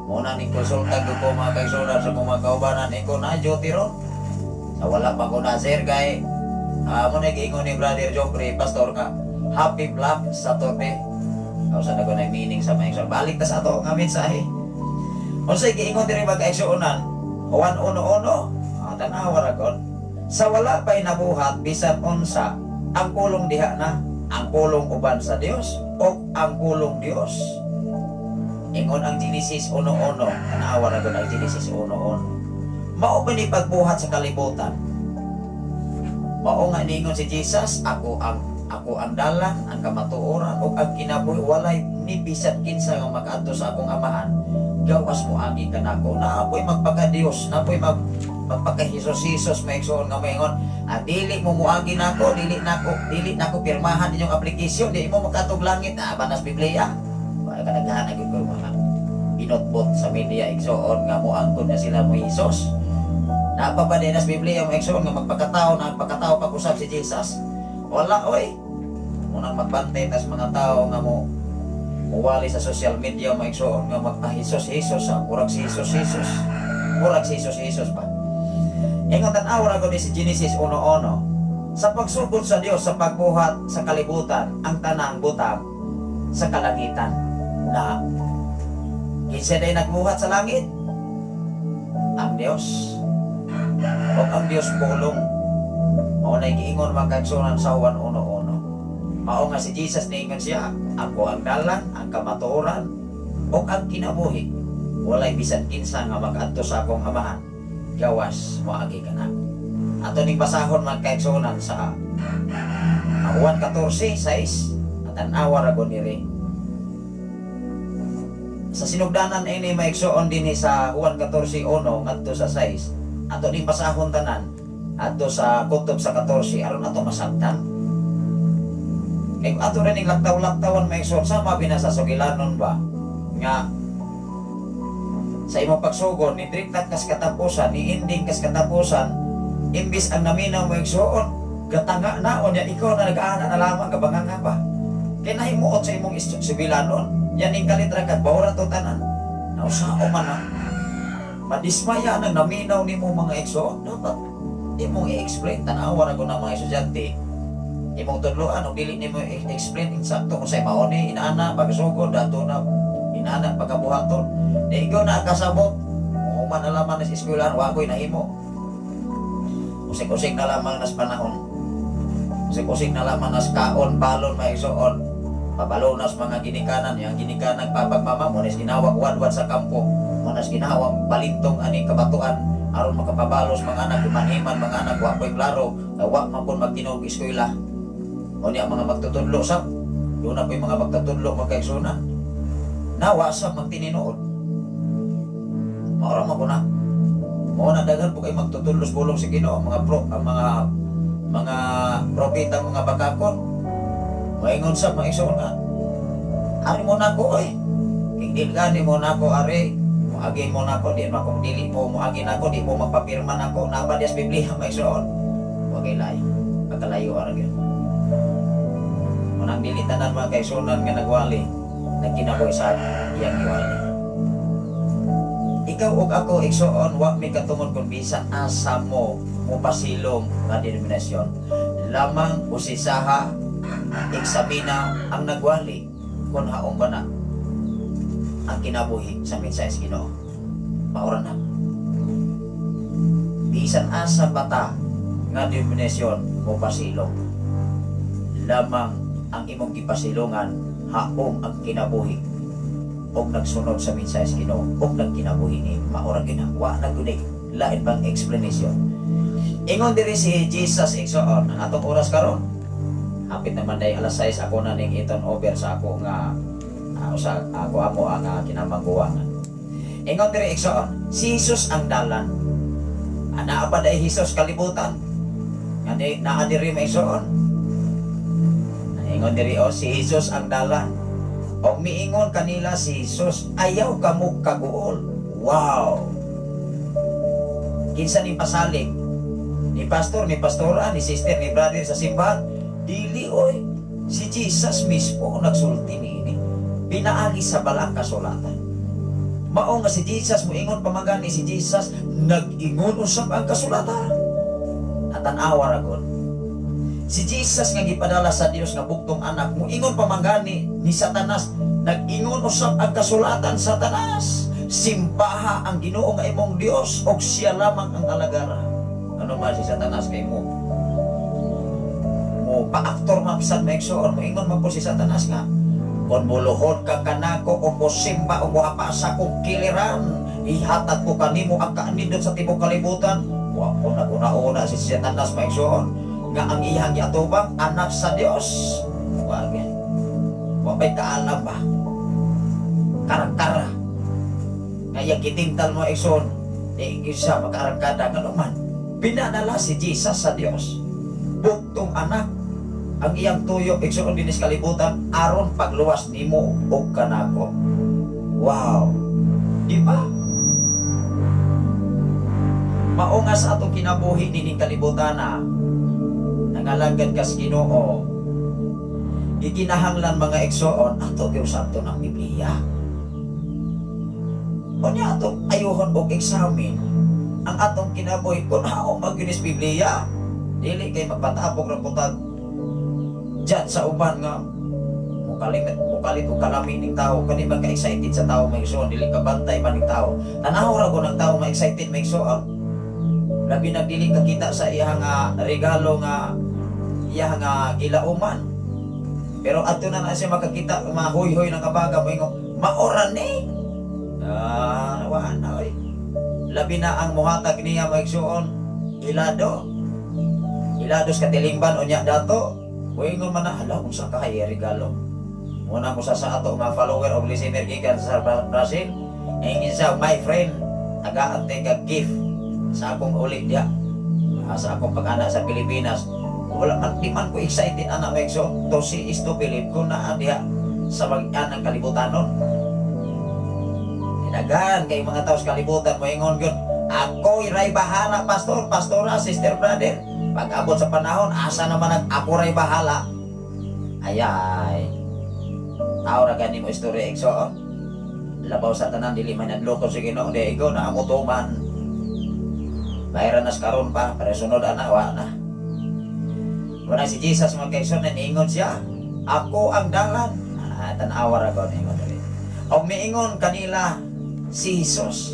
Muna ni konsulta ko mga kaigsoon sa mga kaubanan ko na Joti ron. Sa wala pa ko na sir kay muna giingon ni Brother Jopri, Pastor nga Happy Black Saturday. Kausa na ko na meaning sa mga kaigsoon. Balik ta sa ato nga mensahe. Unsay giingon diri mga kaigsuonan? Juan 1:1. Tanawa ra kon. Sa wala pa'y nabuhat bisan unsa ang kulong diha na, ang kulong uban sa Dios o ang kulong Dios. Ingon ang Genesis 1:1. Tanawa ra kon ang Genesis 1:1. Mao pa ni pagbuhat sa kalibutan. Mao nga niingon si Jesus, ako ang dalan, ang kamatuoran ug ang kinabuhi. Walay ni bisan kinsa nga mag-adto sa akong amahan. Gawas mo agi kanako na apoy magpaka-Dios, na apoy magpaka-Hesus maigsoon nga maingon, dili mo muagi nako, dili nako pirmahan ninyong aplikasyon, di mo makatog langit na banas Biblia. Wala ka naghahanap ko mga inotbot sa media igsoon nga muangkon na sila mo Hesus. Napapadinas Biblia mo igsoon nga magpakatao pag-usab si Jesus. Wala oy. Munang magbantay tas mga tao nga mo uwali sa social media maigsoon nga magpa-Hesus murag si Jesus pa. Ingon tan-aw ra gud si Genesis 1:1. Sa pagsugod sa Dios sa pagbuhat sa kalibutan ang tanang butang sa kalangitan na kinsa day nagbuhat sa langit? Ang Dios. O ang Dios pulong. Mao nay giingon mga kaigsuonan sa 1:1. Mao nga si Jesus niingon siya, ako ang dalan, ang kamatuoran, o ang kinabuhi. Walay bisan kinsa nga mag-adto sa akong amahan. Gawas moagi ka na. Ato ning basahon mga kaigsuonan sa Juan 14:6. Tan-awa ra gud diri. Sa sinugdanan ini maigsuon dinhi sa Juan 14:1 ngadto sa 6. Ato ning basahon tanan adto sa kutob sa 14 aron ato masabtan. Kaya ato rin yung laktaw-laktawan may isot sama binasasugilanon ba nga sa imong pagsugon ni driktat kas katapusan ni ending kas katapusan imbis ang naminaw mo igsuon gatanga na o niya ikaw na nag-aana na lamang kabanganga ba kaya nahimuot sa imong sugilanon yan yung kalitra kat bawra to tanan nausao man na madismaya nang naminaw ni mo mga igsuon dapat di mong i-explain tanawa na ko ng mga estudyante imong tudloan o dili nimo explain insakto kung say maoni inaana pagsugod dato na inaana pagkabuhaton di ikaw na kasabot o man alaman na sa eskwelahan wa ko'y nahimo usik-usik na lamang nas panahon usik-usik na lamang nas kaon balon maigsoon pabalonas mga ginikanan yang ginikanan papagmama mo nes ginawag wadwad sa kampo mo nas ginawag balintong aning kabatuan aron makapabalos mga anak manhiman mga anak wa ko'y klaro wa man pud magtinog eskwela. O niya mga magtutudlo sa doon na po yung mga magtutudlo magkaigsunan nawa sa magtininood maura mo po na na dagan po kayo magtutudlo sa bulong si Ginoo mga propeta mga bakakon maingon sa mga igsunan ari mo na ko kikdilgani mo na ko ari muagi mo na ko di mo akong dili mo muagi na ko di mo magpapirma na ko na ba di sa Biblia mga igsunan wag ilay pagkalayo ara gyud nang dilitanan mga kaigsunan nga nagwali nagkinabuhi sa iyang iwali. Ikaw ug ako igsuon wa mi katungod kung bisan asa mo pasilong nga denominasyon lamang usisaha eksamina ang nagwali kung haong ba na ang kinabuhi sa mensahe Ginoo maura na bisan asa bata nga denominasyon mo pasilong lamang ang imong gipasilungan haong ang kinabuhi og nagsunod sa mensahe Ginoo og nagkinabuhi ni maura gina wa na gud lain pang explanation Ingon diri si Jesus igsoon ang atong oras karon. Hapit naman day alas 6 ako na ning iton over sa ako nga usa ako amo ang kinamangguwangan. Ingon diri igsoon, si Jesus ang dalan. Ana pa day Jesus kalibutan. Ngani naa diri maigsoon. Ingon diri si Jesus ang dalan. Og miingon kanila si Jesus, ayaw kamo kaguol. Wow. Kinsa ni pasalig? Ni pastor, ni pastora, ni sister, ni brother sa simbahan. Dili oy. Si Jesus mismo nagsulti niini. Pinaagi sa balang kasulatan. Mao nga si Jesus moingon pamagani si Jesus nag-ingon usab ang kasulatan. Tan-awa ra gud. Si Jesus nga gipadala sa Dios nga buktong anak moingon pamagani ni Satanas nag-ingon usab ang kasulatan. Satanas, simbaha ang Ginoo nga imong Dios og siya lamang ang alagara. Ano ba si Satanas kay mo? Mo pa-aktor mapsad maigsoon moingon man po si Satanas nga kon muluhod ka kanako o mosimba o mohapasa kong kiliran ihatag ko kanimo ang kaanindot sa tibok kalibutan. Wa ko na una si Satanas maigsoon nga ang iyang giatubang anak sa Dios. Wag may kaalam ba? Karakara kaya gitingtal mo igsoon di isa makarangkada nga naman. Pinadala si Jesus sa Dios buktong anak ang iyang tuyo igsoon dinis kalibutan aron pagluwas nimo og kanako. Wow, di ba? Mao nga sa atong kinabuhi nining kalibutan na nangalagad kas Ginoo. Ikinahanglan mga igsoon ato giusabton ang Biblia. Unya atong ayuhon og examine ang atong kinabuhi kung hao maginis Biblia. Dili kay magpatapok ra putag diyan sa uban nga mukalit o kalami ning tao kani ba ka excited sa tao may igsoon dili ka bantay pa ning tao. Tanaw ra ko ng tao may excited may igsoon. Labi nagdili ka kita sa iyang regalo nga iyang gilauman. Pero ato na siya makakita mahoy-hoy ng kabaga mo ingong maoran ni. Nawaan na oy. Labi na ang muhatag niya maigsoon ilado. Ilados katilimban unya dato. Moingon man na hala kung sa kay regalo. Muna mo sa ato mga follower of listener gikan sa Brazil. Ingin sa my friend taga-ante ka gift sa akong ulit dia. Sa akong pag-anak sa Pilipinas. Wala man di man ko excited anak maigso to si isto Philip ko na diha sa mag-an ng kalibutanon. Dinagan kay mga tao sa kalibutan mo ingon gyud ako iray bahala pastor, pastora, sister, brother. Pag abot sa panahon asa naman ako ray bahala. Ayay. Tao ra gani mo istorya igsoon. Labaw sa tanan dili man adloko sa Ginoo di ikaw na amutuman. Bayran nas karon pa para sunod ana wa na. Wala si Jesus mga kaigsoon niingon siya, ako ang dalan. Tan-awa ra gud ingon dali. Og miingon kanila si Jesus.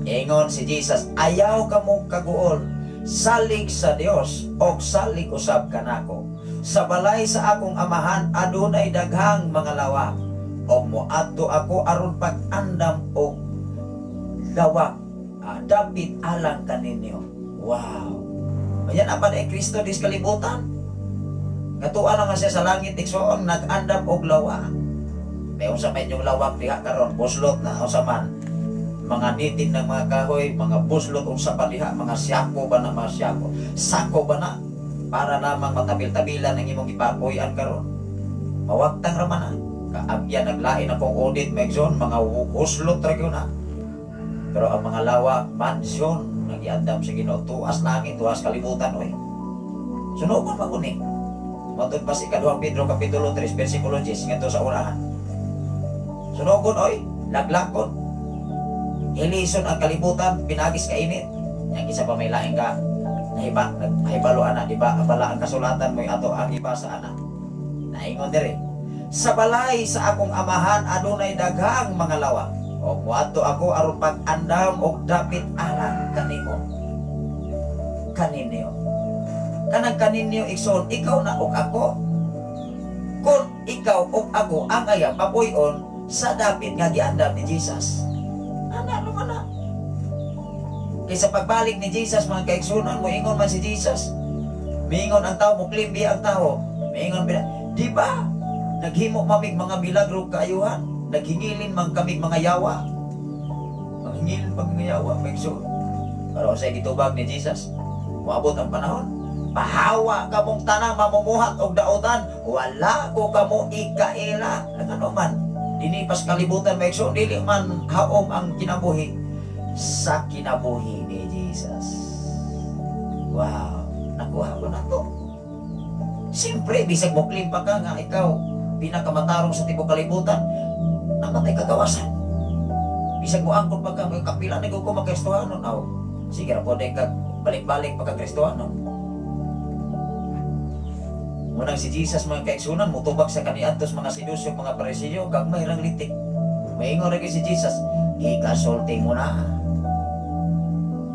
Ingon si Jesus, ayaw kamo kaguol. Salig sa Dios og salig usab kanako. Sa balay sa akong amahan adunay daghang mga lawa. Og moadto ako aron pag-andam og lawa. Dapit alang kaninyo. Wow. Ayan apa na Kristo dis kalibutan. Katuan nga siya sa langit igsoon nag-andam og lawa. May unsa may yung lawak diha karon buslot na unsa man. Mga nitid ng mga kahoy, mga buslot unsa pa diha, mga siyako ba na mga siyako. Sako ba na para lamang matabil-tabilan ang imong ipapoy-an karon. Mawagtang ra man na. Kaagyan naglain akong audit megzon mga buslot ra gyud na. Pero ang mga lawa mansion nagiandam sa Ginoo tuas langit tuas kalibutan oy. Sunugon pa kuning. Matod pa si 2 Pedro kapitulo 3 bersikulo 10 ngadto sa unahan. Sunugon oy, laglakon. Ilison ang kalibutan pinagis ka init. Yang isa pa may lain ka nahibalo ana di ba abala ang kasulatan mo ato ang ibasa ana. Naingon diri. Sa balay sa akong amahan adunay daghang mga lawa. O muadto ako aron pag-andam og dapit alang kanimo. Kaninyo. Kanang kaninyo igsoon ikaw na og ako. Kung ikaw og ako ang ayang papuy-on sa dapit nga giandam ni Jesus. Ana naman na. Kaysa pagbalik ni Jesus mga kaigsunan, moingon man si Jesus. Miingon ang tao, muklimbi ang tao. Miingon, di ba? Naghimo mamig mga milagro kaayuhan. Naghingilin man kamig mga yawa. Manghingilin pag mga yawa, kaigsunan. Pero sa gitubag ni Jesus, maabot ang panahon. Pahawa ka mong tanang mamumuhat og dautan, wala ko kamo ikaila. Ano man, dinipas kalibutan may so dili man haom ang kinabuhi sa kinabuhi ni Jesus. Wow, nakuha ko na to. Siyempre, bisag muklim pa ka nga ikaw pinakamatarong sa tibok kalibutan, namatay kagawasan. Bisag mo angkot pa ka, may kapila na ko magkristohanon. Sige na po, kag balik-balik pagka-kristohanon. Munang si Jesus mga kaigsunan, mutubag sa kaniadtos mga sidusyo, mga parisiyo, kag mahirang litik. Maingon lagi si Jesus, ikasulti mo na.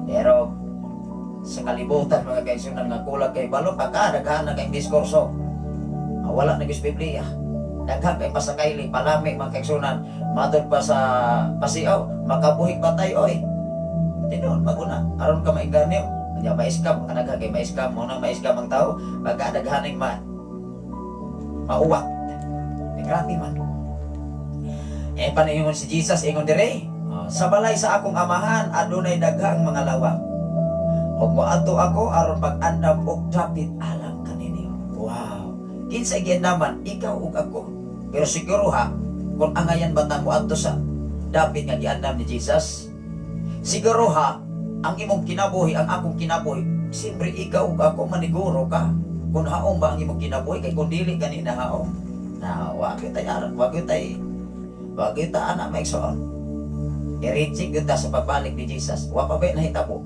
Pero sa kalibutan mga kaigsunan nga kulag kay balo, pagkadaghan na kayong diskurso. Wala na gis Biblia. Daghan kay pasakayli, palami mga kaigsunan, matod pa sa pasiaw, makabuhig patay oy. Tinuon maguna, aron ka mainganyo. Kanya maiskam, kanagha kay maiskam, munang maiskam ang tao, pagkadaghaning mauwat. Grabe man. Paningon si Jesus, ingon dire, sa balay sa akong amahan, adunay daghang mga lawak. Ug moadto ako aron pag-andam og dapit alang kaninyo. Wow. Kinsa gyud naman ikaw ug ako. Pero siguro ha, kung angayan batang moadto sa dapit nga giandam ni Jesus, siguro ha, ang imong kinabuhi, ang akong kinabuhi, siyempre ikaw ug ako maniguro ka. Kung haom ba ang imong kinabuhi, kay kung dili gani na haom, na wag kita anak maigsoon. I-reaching kita sa pagbalik ni Jesus. Wa pa ba nahitabo?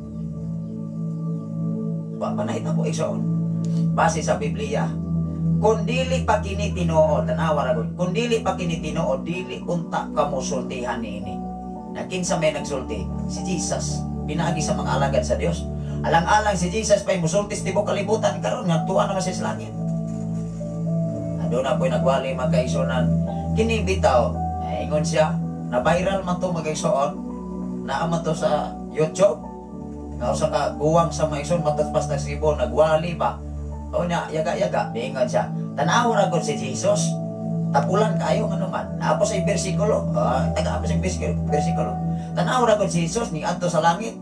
Wa pa nahitabo igsoon. Base sa Biblia, kung dili pa kini Tinoo, tanawa ra gud. Kung dili pa kini Tinoo, dili unta ka mo sultihan niini. Na kinsa may nagsulti? Si Jesus. Pinaagi sa mga alagad sa Dios. Alang-alang si Jesus pa'y musultis tibok kalibutan karon nga tuwa naman siya sa langit. Ando na po'y nagwali magkaigsunan. Kini bitaw, ingon siya, na viral man to magkaigsuon, naaman to sa YouTube. Nga sa kaguwang sa mga igsoon mataspas na sibo, nagwali ba? O niya, yaga-yaga, ingon siya. Tanaw ra gud si Jesus. Tapulan kayo nga naman. Naapos sa bersikulo. Taga-apos sa bersikulo. Tanaw ra gud si Jesus ni adto sa langit.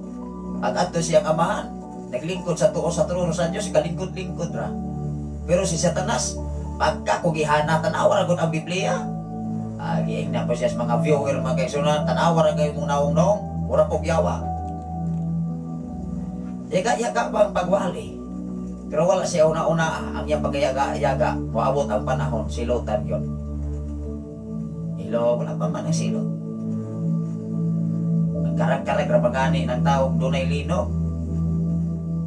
At adto siyang amahan. Naglingkod sa tuo sa trono sa Dios, kalingkod-lingkod ra. Pero si Satanas, pagka kugihana tanaw ra gud ang Biblia. Giing na po siya sa mga viewer mga kaigsunan, tanaw ra kayo mong naong-naong, ora po yawa. Yaga-yaga bang pagwali. Pero wala siya una-una ang iyang pagyaga-yaga. Moabot ang panahon, silutan yon. Ilo, wala pa man ang silot. Magkarag-karag rapagani ng taong dunay lino.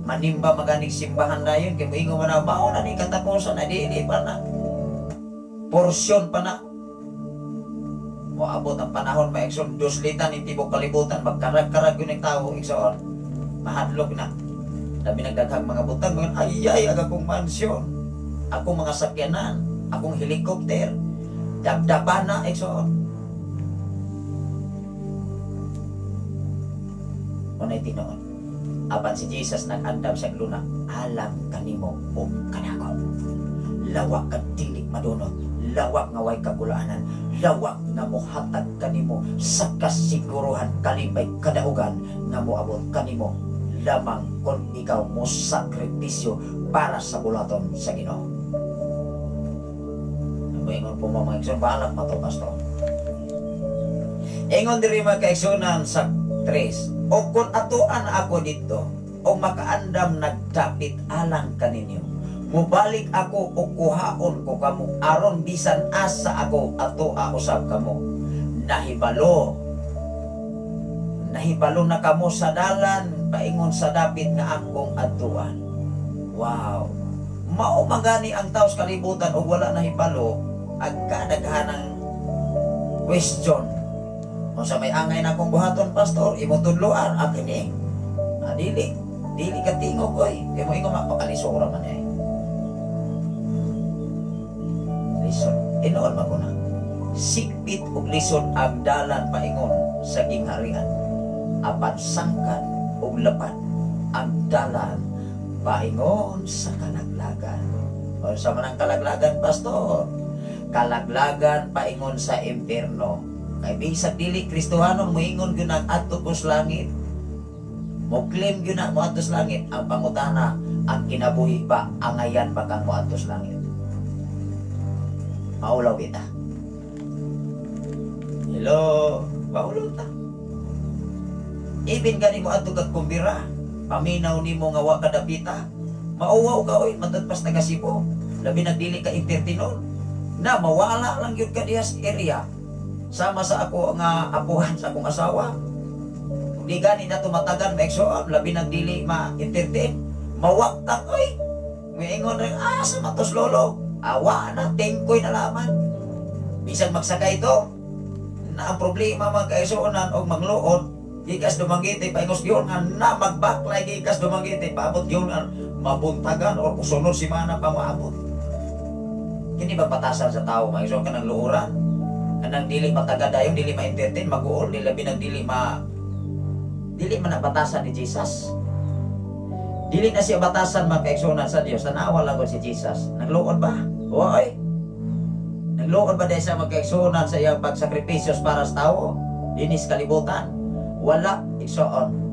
Manimba maganing simbahan na yun. Kaya moingo mo na, mauna ni katapusan na di pa na. Porsyon pa na. Moabot ang panahon, maikson, duslitan, itibok kalibutan, magkarag-karag yun ang tao, iksoon. Mahadlok na. Sabi nagdaghang mga butang, ay, akong mansyon, akong mga sakyanan, akong helikopter, dabdaban na, iksoon. Unay tinoon, apan si Jesus nag-andam sa luna, alam kanimo o kanako. Lawak ka dili madunot, lawak nga way kagulaanan, lawak nga mohatag kanimo sa kasiguruhan kalibay kadaugan nga moabot kanimo lamang kung ikaw mo sakripisyo para sa bulaton sa Ginoo. Ingon po mga kaigsoon, balak mato pastor. Ingon diri mga kaigsunan sa 3, o kung atuan ako dito o makaandam nagdapit alang kaninyo, mubalik ako o kuhaon ko kamo aron bisan asa ako ato usab kamo. Nahibalo na kamo sa dalan paingon sa dapit nga akong atuan. Wow. Mao magani ang taos kalibutan o wala nahibalo agkadaghanang question. Kung sa may angay na akong buhaton pastor, imo tudloan akin eh. Dili ka tingog oy. Kay mo ingon mapakalisura man eh. Lison, inoon man ko na. Sikpit ug lison ang dalan paingon sa gingharian. Apan sangkan ug lapad ang dalan paingon sa kalaglagan. O sa manang kalaglagan, pastor? Kalaglagan paingon sa impyerno. Kay bisag dili Kristohanon moingon gyud ang adto ko sa langit. Mo claim gyud na mo adto sa langit. Ang pangutana, ang kinabuhi pa angayan pa kang mo adto sa langit. Maulaw kita. Hello, maulaw ta. Ibin gani mo adto kag kumbira, paminaw nimo nga wa kadapita. Mauwaw ka oy, matagpas taga-Sibo. Labi na dili ka entertainer. Na mawala lang gyud ka diha sa area. Sama sa ako nga apuhan sa akong asawa. Di gani na tumatagan maigsoon, labi nang dili ma-entertain. Mawaktak oy. Miingon rin, sa matos lolo. Awa na, tingkoy na laman. Bisag magsakay ito. Na ang problema magkaisuonan o mangluod, gikas dumanggiti, paingos yun nga na magbaklay gikas dumanggiti, paabot yun nga mabuntagan o sunod si mana pa maabot. Kini ba patasan sa tao, maigsoon ka ng luuran? Kanang dili matagadayon, dili ma-entertain, mag-uol, dili man napatasan ni Jesus. Dili na siya batasan magkaigsunan sa Dios. Tanawa lang si Jesus. Nagluod ba? Oy. Nagluod ba dahil sa magkaigsunan sa iyang pagsakripisyos para sa tao? Dinis kalibutan. Wala igsoon.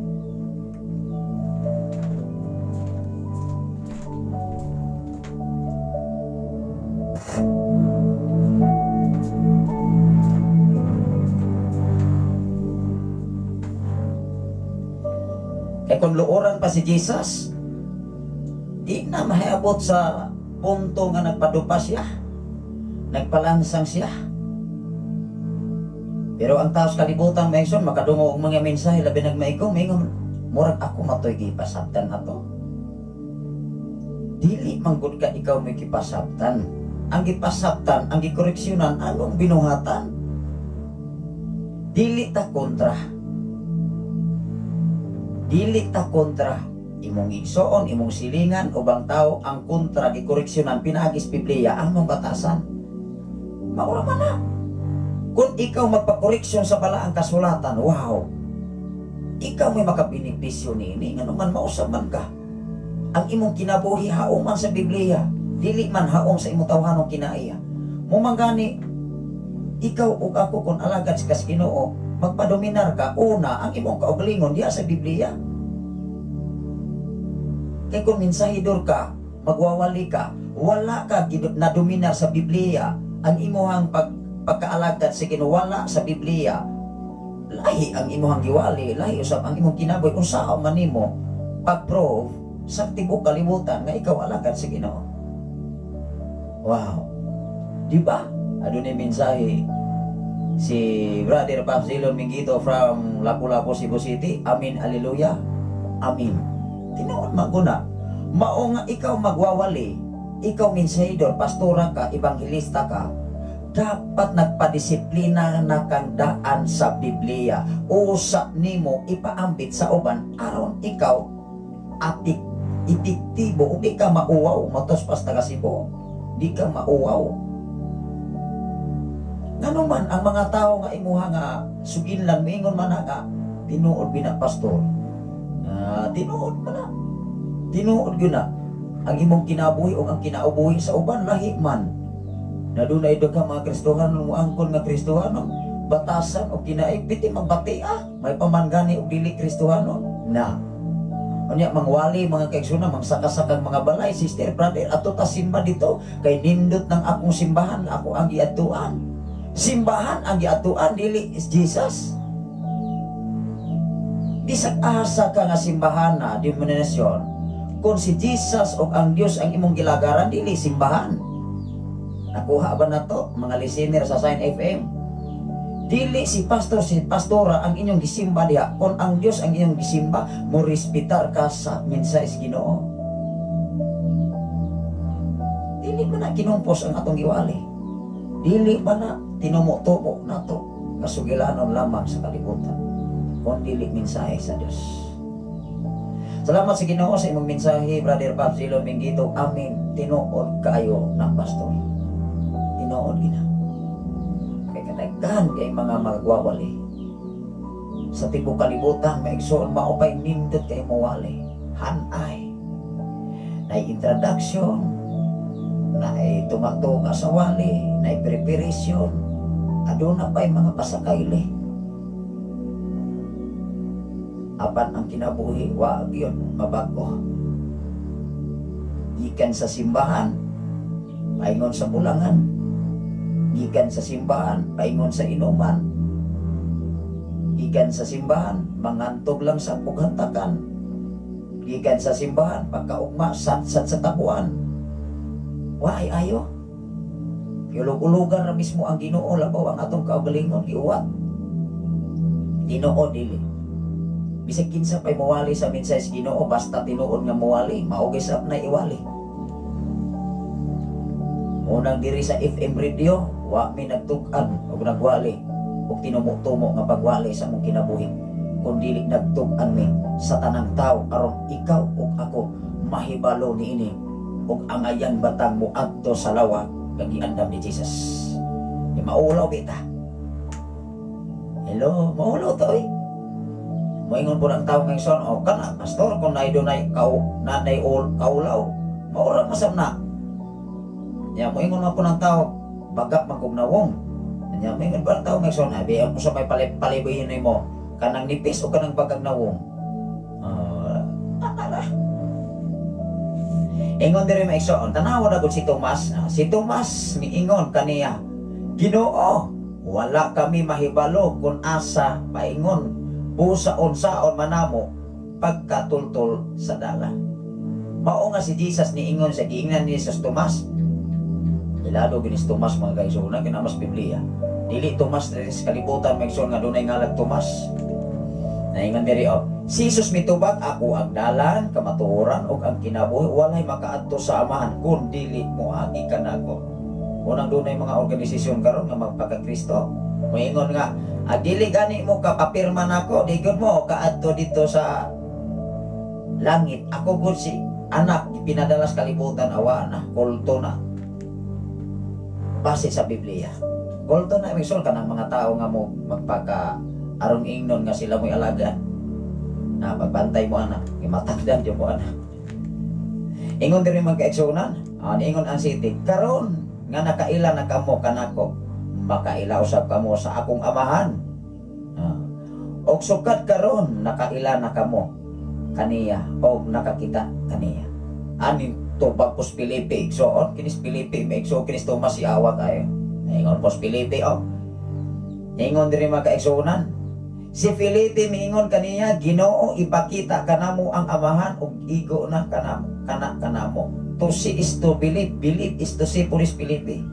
Kung luoran pa si Jesus, di na mahiabot sa punto nga nagpadupa siya, nagpalansang siya. Pero ang taos kalibutan maigsoon, makadungo og mga mensahe labi nagmaigong, mingon murag ako matoy gipasabtan ato. Dili manggod ka ikaw may gipasabtan. Ang gipasabtan, ang gikoreksyonan, anong binuhatan? Dili ta kontra. Dili ta kontra. Imong igsoon, imong silingan, ubang tao ang kontra, gikoreksyonan, pinagis Biblia, anong batasan? Maura man na. Kung ikaw magpakoreksyon sa balaang kasulatan, wow, ikaw may makabinipisyo niini, nga naman mausap man ka. Ang imong kinabuhi haong man sa Biblia, dili man haong sa imong tawhanong kinaiya. Mumanggani, ikaw ug ako kung alagad sa Ginoo, magpadominar ka, una, ang imong kaugalingon diya sa Biblia. Kaya kung minsahidor ka, magwawali ka, wala ka nadominar sa Biblia, ang imuhang pagkaalagad sa Ginoo wala sa Biblia, lahi ang imuhang giwali, lahi usab ang imong kinabuhi, kung saan man nimo pag-prove sa tibok kalibutan nga ikaw alagad sa Ginoo. Wow. Di ba? Adunay mensahe si Brother Papsilon Mingito from Lapu-Lapu, Cebu City. Amin, hallelujah. Amin. Tinuod maguna. Mao nga ikaw magwawali, ikaw mensahidor, pastora ka, ebanghilista ka, dapat nagpadisiplina na kang daan sa Biblia. Usa nimo ipaambit sa uban aron ikaw epektibo, di ka mauwaw matos pas taga-Sibo, di ka mauwaw. Ngano man ang mga tao nga imuha nga suginlan mingon man nga tinuod bina pastor, tinuod man na, tinuod gyud na ang imong kinabuhi o ang kinaubuhi sa uban lahi man. Nadunay daghang mga Kristohanon mo angkon nga Kristohanon, batasan o kinaipiti magbatia, may pamanggani o dili Kristohanon na. Unya mangwali mga kaigsunan, mangsakasakang mga balay, sister, brother, ato ta simba dito kay nindot ng akong simbahan, ako ang giatuan. Simbahan ang giatuan, dili is Jesus. Bisag asa ka nga simbahan na denominasyon, kung si Jesus o ang Dios ang imong gilagaran, dili simbahan. Nakuha ba na to mga listener sa Sign FM? Dili si pastor, si pastora ang inyong gisimba diha. Kung ang Dios ang inyong gisimba, mo respetar ka sa mensahe sa Ginoo. Dili ba na kinumpos ang atong giwali? Dili ba na tinumutubo na to kasugilanon lamang sa kalibutan? Kung dili mensahe sa Dios. Salamat sa Ginoo sa imong mensahe, Brother Papsilon Mingito. Amin. Tinuod kayo ng pastor. Tinuod gina. Kay kadaghan kay mga magwawali. sa tibok kalibutan maigsoon maupay nindot kay mawali hanay na introduction na tumatunga sa wali na preparation aduna pa'y mga pasakaili apan ang kinabuhi wag yun mabago gikan sa simbahan paingon sa bulangan gikan sa simbahan paingon sa inuman gikan sa simbahan mangantog lang sa pughantakan gikan sa simbahan pagkaugma satsat sa tabuan waay ayo yulog-ulugan na mismo ang Ginoo labaw ang atong kaugalingon giuwat Ginoo dili bisag kinsa pay mawali sa mensahe sa Ginoo basta tinuod nga mawali maugay sa na iwali unang diri sa FM radio wa mi nagtug-an ug nagwali ug tinumo-tumo nga pagwali sa among kinabuhi kun dili nagtug-an mi sa tanang tawo aron ikaw ug ako mahibalo niini ug ang ayan batang muadto sa lawa kag giandam ni Jesus di maulaw bita hello maulaw to oy moingon po ang tao ngayon son o kana pastor kung naay dunay nanay kaulaw maura masam na nya moingon man po ng tao baga magkugnawong nya moingon po ang tao ngayon son abi mo sa may palibuhin mo kanang nipis o kanang pagagnawong ingon diri maigsoon tanawa na gud si Tomas miingon kaniya Ginoo wala kami mahibalo kung asa paingon busa-unsaon manamo pagkatultol sa dala mao nga si Jesus niingon sa giingnan ni Jesus Tomas ilado ginis Tomas mga guys una kinamas Biblia dili Tomas diri sa kalibutan maigsoon nga dunay ngalag Tomas naingon diri si Jesus mitubag ako ang dalan kamatuoran ug ang kinabuhi walay makaadto sa amahan kun dili moagi kanako unang dunay mga organisasyon karon nga magpaka-Kristo moingon nga dili gani mo kapapirma nako digod mo kaadto dito sa langit ako gud si anak pinadala sa kalibutan awa na kulto na base sa Biblia kulto na misol kanang mga tao nga mo magpaka aron ingnon nga sila mo'y alaga na pagbantay mo anak imatagdan dyan mo anak ingon din mga kaigsunan ingon ang city karon nga nakaila na kamo kanako makaila usab kamo sa akong amahan og sukat karon nakaila na kamo kaniya og nakakita kaniya ani tubag pos Pilipi igsoon kinis Pilipi maigso kinis Tomas iawa kayo ingon pos Pilipi ingon diri mga kaigsunan si Felipe miingon kaniya Ginoo ipakita kanamo ang amahan ug igo na kanamo to see is to believe is to see puris Felipe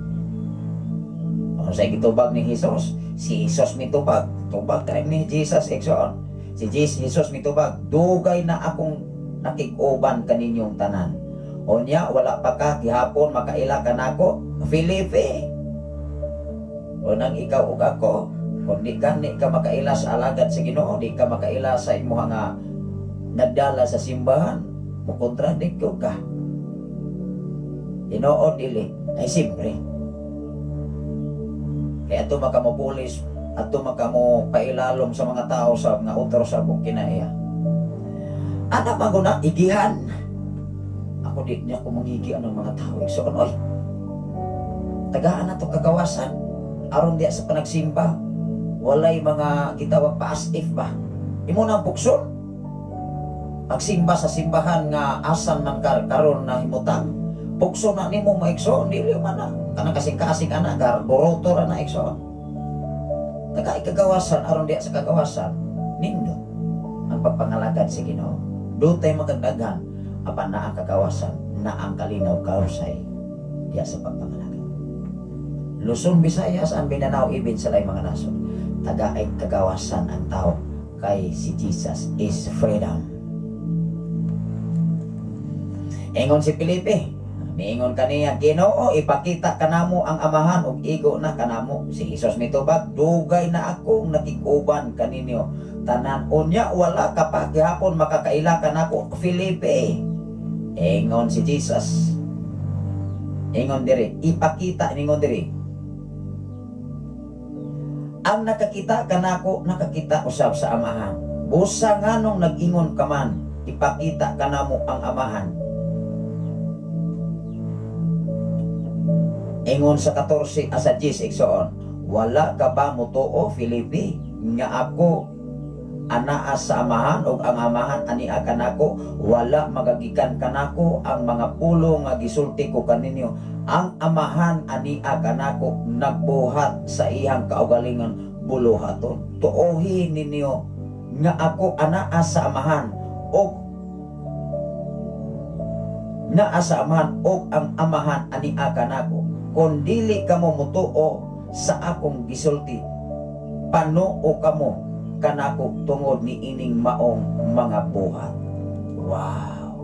sa gitubag ni Jesus si Jesus mitubag tubag kay ni Jesus igsoon si Jesus mitubag dugay na akong nakig-uban kaninyong tanan unya wala pa ka gihapon makaila kanako Felipe unang ikaw ug ako kung di ka makaila sa alagad sa Ginoo di ka makaila sa imo nga nagdala sa simbahan mo kontradikto ka Ginoo dili ay siyempre kaya ato makamupulis ato makamu pailalom sa mga tao sa nga utro sa kung kinaiya ana maguna igihan ako di niya ko mangigi ang mga tao so oy tagaan na to kagawasan aron diya sa panagsimba walay mga gitawag pa-as-if ba imo nang pukson pagsimba sa simbahan nga asan man karon na himutang pukso na nimo maigsoon dili man na kanang kasing-kasing ana garboroto ra na igsoon taga ikagawasan aron diya sa kagawasan nindo ang pagpangalagad sa Ginoo dutay magdaghan apan naa kagawasan na ang kalinaw kausay diya sa pagpangalagad Luzon, Visayas ang Mindanao ibin sa laing mga nasod taga ay kagawasan ang tao kay si Jesus is freedom ingon si Felipe miingon kaniya Ginoo ipakita kanamo ang amahan ug igo na kanamo si Jesus mitubag dugay na akong nakig-uban kaninyo tanan unya wala ka pa gihapon makakaila kanako Felipe ingon si Jesus ingon diri ipakita ningon diri Ang nakakita kanako nakakita usab sa amahan. Busa nganong nag-ingon ka man, ipakita kanamo ang amahan. Ingon sa 14 asa 10 igsoon, wala ka ba mutuo Filipi nga ako anaa sa amahan o ang amahan ania kanako, wala magagikan kanako ang mga pulo nga gisulti ko kaninyo. Ang amahan ania kanako nagbuhat sa iyang kaugalingon buluhaton. Tuohi ninyo nga ako anaa sa amahan o naa sa amahan o ang amahan ania kanako. Kung dili kamo mutuo sa akong gisulti, panuo kamo kanako tungod ni ining maong mga buhat. Wow!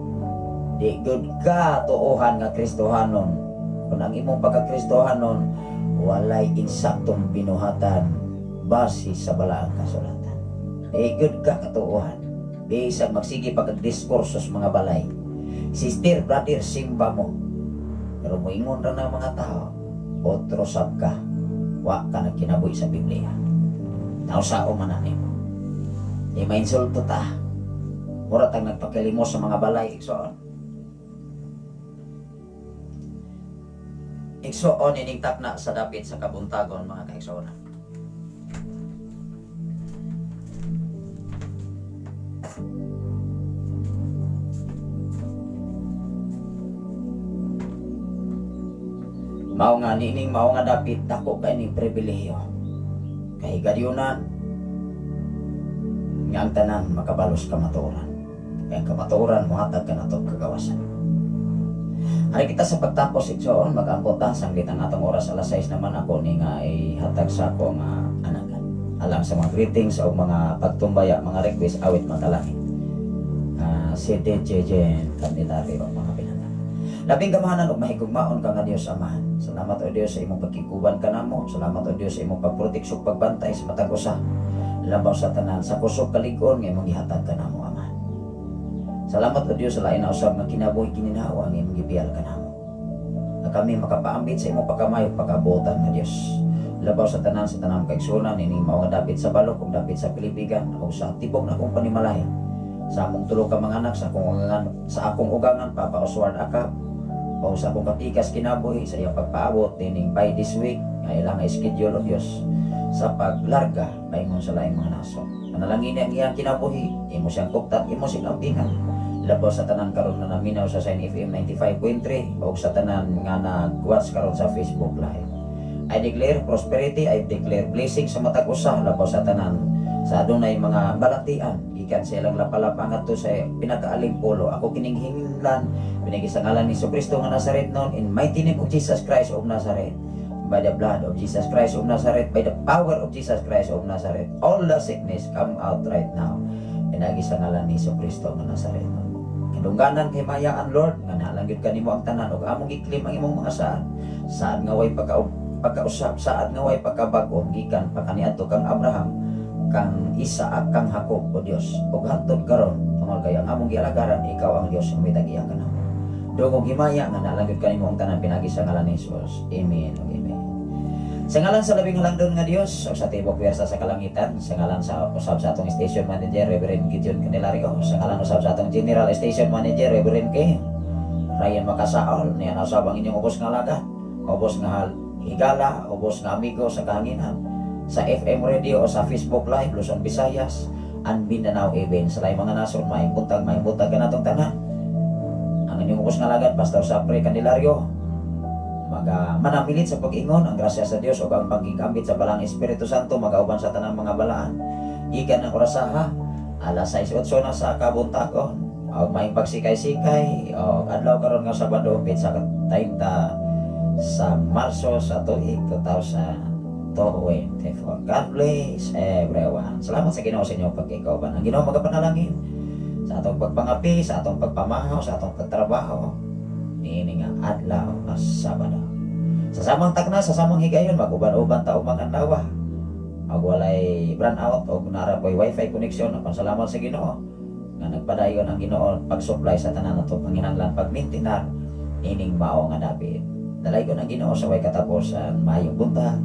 Di good ka tuohan nga Kristohanon. Kung ang imong pagka-Kristohanon, walay insaktong binuhatan base sa balaang kasulatan. Di good ka katuohan. Bisag magsige pagka-diskursos mga balay. Sister, brother, simba mo. Pero moingon ra ng mga tao, otro sab ka, wa ka nagkinabuhi sa Biblia. Nausao man ani mo. Di mainsulto ta. Mura tang nagpakilimos sa mga balay, igsoon. Igsoon ining takna sa dapit sa kabuntagon mga kaigsoon. Mao nga nining mao nga dapit dako kay ning pribilehiyo. Kay gadyunan nga ang tanan makabalos kamatuoran. Kay ang kamatuoran mohatag kanato kagawasan. Ari kita sa pagtapos igsoon mag-ambot ta sanggit ang atong oras alas 6 naman ako ni nga ihatag sa ako nga anagan. Alang sa mga greetings o mga pagtumbaya, mga request awit matalangin. Si DJ kandidato mga pinanda. Labing gamahanan og mahigugmaon ka nga Dios Amahan. Salamat o Dios sa imong pagkikuban kanamo. Salamat o Dios sa imong pagproteksyon pagbantay sa matag usa. Labaw sa tanan sa kusog kalig-on nga imong gihatag kanamo Amahan. Salamat o Dios sa lain na usab nga kinabuhi kininhawa nga imong gibiyal kanamo. Na kami makapaambit sa imong pagkamayo pagkabuotan nga Dios. Labaw sa tanan sa tanang kaigsunan ining mao nga dapit sa balok ug dapit sa pilipigan o sa tibok na kong panimalayan. Sa among tulo ka mga anak sa akong ugangan Papa Oswald Akap o sa akong katikas kinabuhi sa iyang pagpaabot dining by this week nga ilang schedule o Dios sa paglarga paingon sa laing mga nason. Panalangin ang iyang kinabuhi, imo siyang kuptat, imo siyang ampingan. Labaw sa tanan karon na naminaw sa Sign FM 95.3 o sa tanan nga nag-watch karon sa Facebook Live. I declare prosperity, I declare blessing sa matag usa labaw sa tanan sa adunay mga balatian gikan sa ilang lapalapa ngadto sa pinakaaling polo. Ako kining hinlan pinagi sa ngalan ni Kristo nga Nazaret noon in mighty name of Jesus Christ of Nazareth, by the blood of Jesus Christ of Nazareth, by the power of Jesus Christ of Nazareth, all the sickness come out right now. Pinagi sa ngalan ni Kristo nga Nazaret noon. Kadungganan kay mayaan Lord nga nalanggit kanimo ang tanan ug among giklim ang imong mga saad nga way pagkausap, saad nga way pagkabago gikan pa kaniadto kang Abraham, kang Isaac, kang Jacob o Dios ug hantod karon tungod kay ang among gialagaran ikaw ang Dios nga mitag-iya kanamo. Dugong himaya nga nalanggit kanimo ang tanan pinagi sa ngalan ni Jesus. Amen ug amen. Sa ngalan sa labing halangdon nga Dios ug sa tibok pwersa sa kalangitan, sa ngalan sa usab sa atong station manager Reverend Gideon Candelario, sa ngalan usab sa atong general station manager Reverend K. Ryan Makasaol, niya usab ang inyong ubos nga alagad, ubos nga higala, ubos nga amigo sa kahanginan, sa FM radio o sa Facebook Live Luzon, Visayas, and Mindanao even sa laing mga nason. Maibuntag ka natong tanan. Ang inyong ubos nga alagad Pastor Sapre Candelario manamilit sa pag-ingon ang grasya sa Dios o ang pagkikambit sa balang Espiritu Santo magauban sa tanang mga balaan gikan ng orasaha alas 6:08 na sa kabuntagon o may pagsikay-sikay o adlaw karon nga Sabado sa 30 sa Marso sa tuig 2024. God bless everyone. Salamat sa Ginoo sa inyong pagkikauban. Ang Ginoo magapanalangin sa atong pagpangapi, sa atong pagpamahaw, sa atong pagtrabaho niini nga adlaw na Sabado. Sa samang takna, sa samang higayon maguban-uban ta og mga adlaw. Ug walay brand out og nara po'y wifi connection. Apan salamat sa Ginoo nga nagpadayon ang Ginoo pag-supply sa tanan natong panginahanglan pagmintinar ining mao nga dapit. Dalay ko ng Ginoo sa way katapusan. Maayong buntag.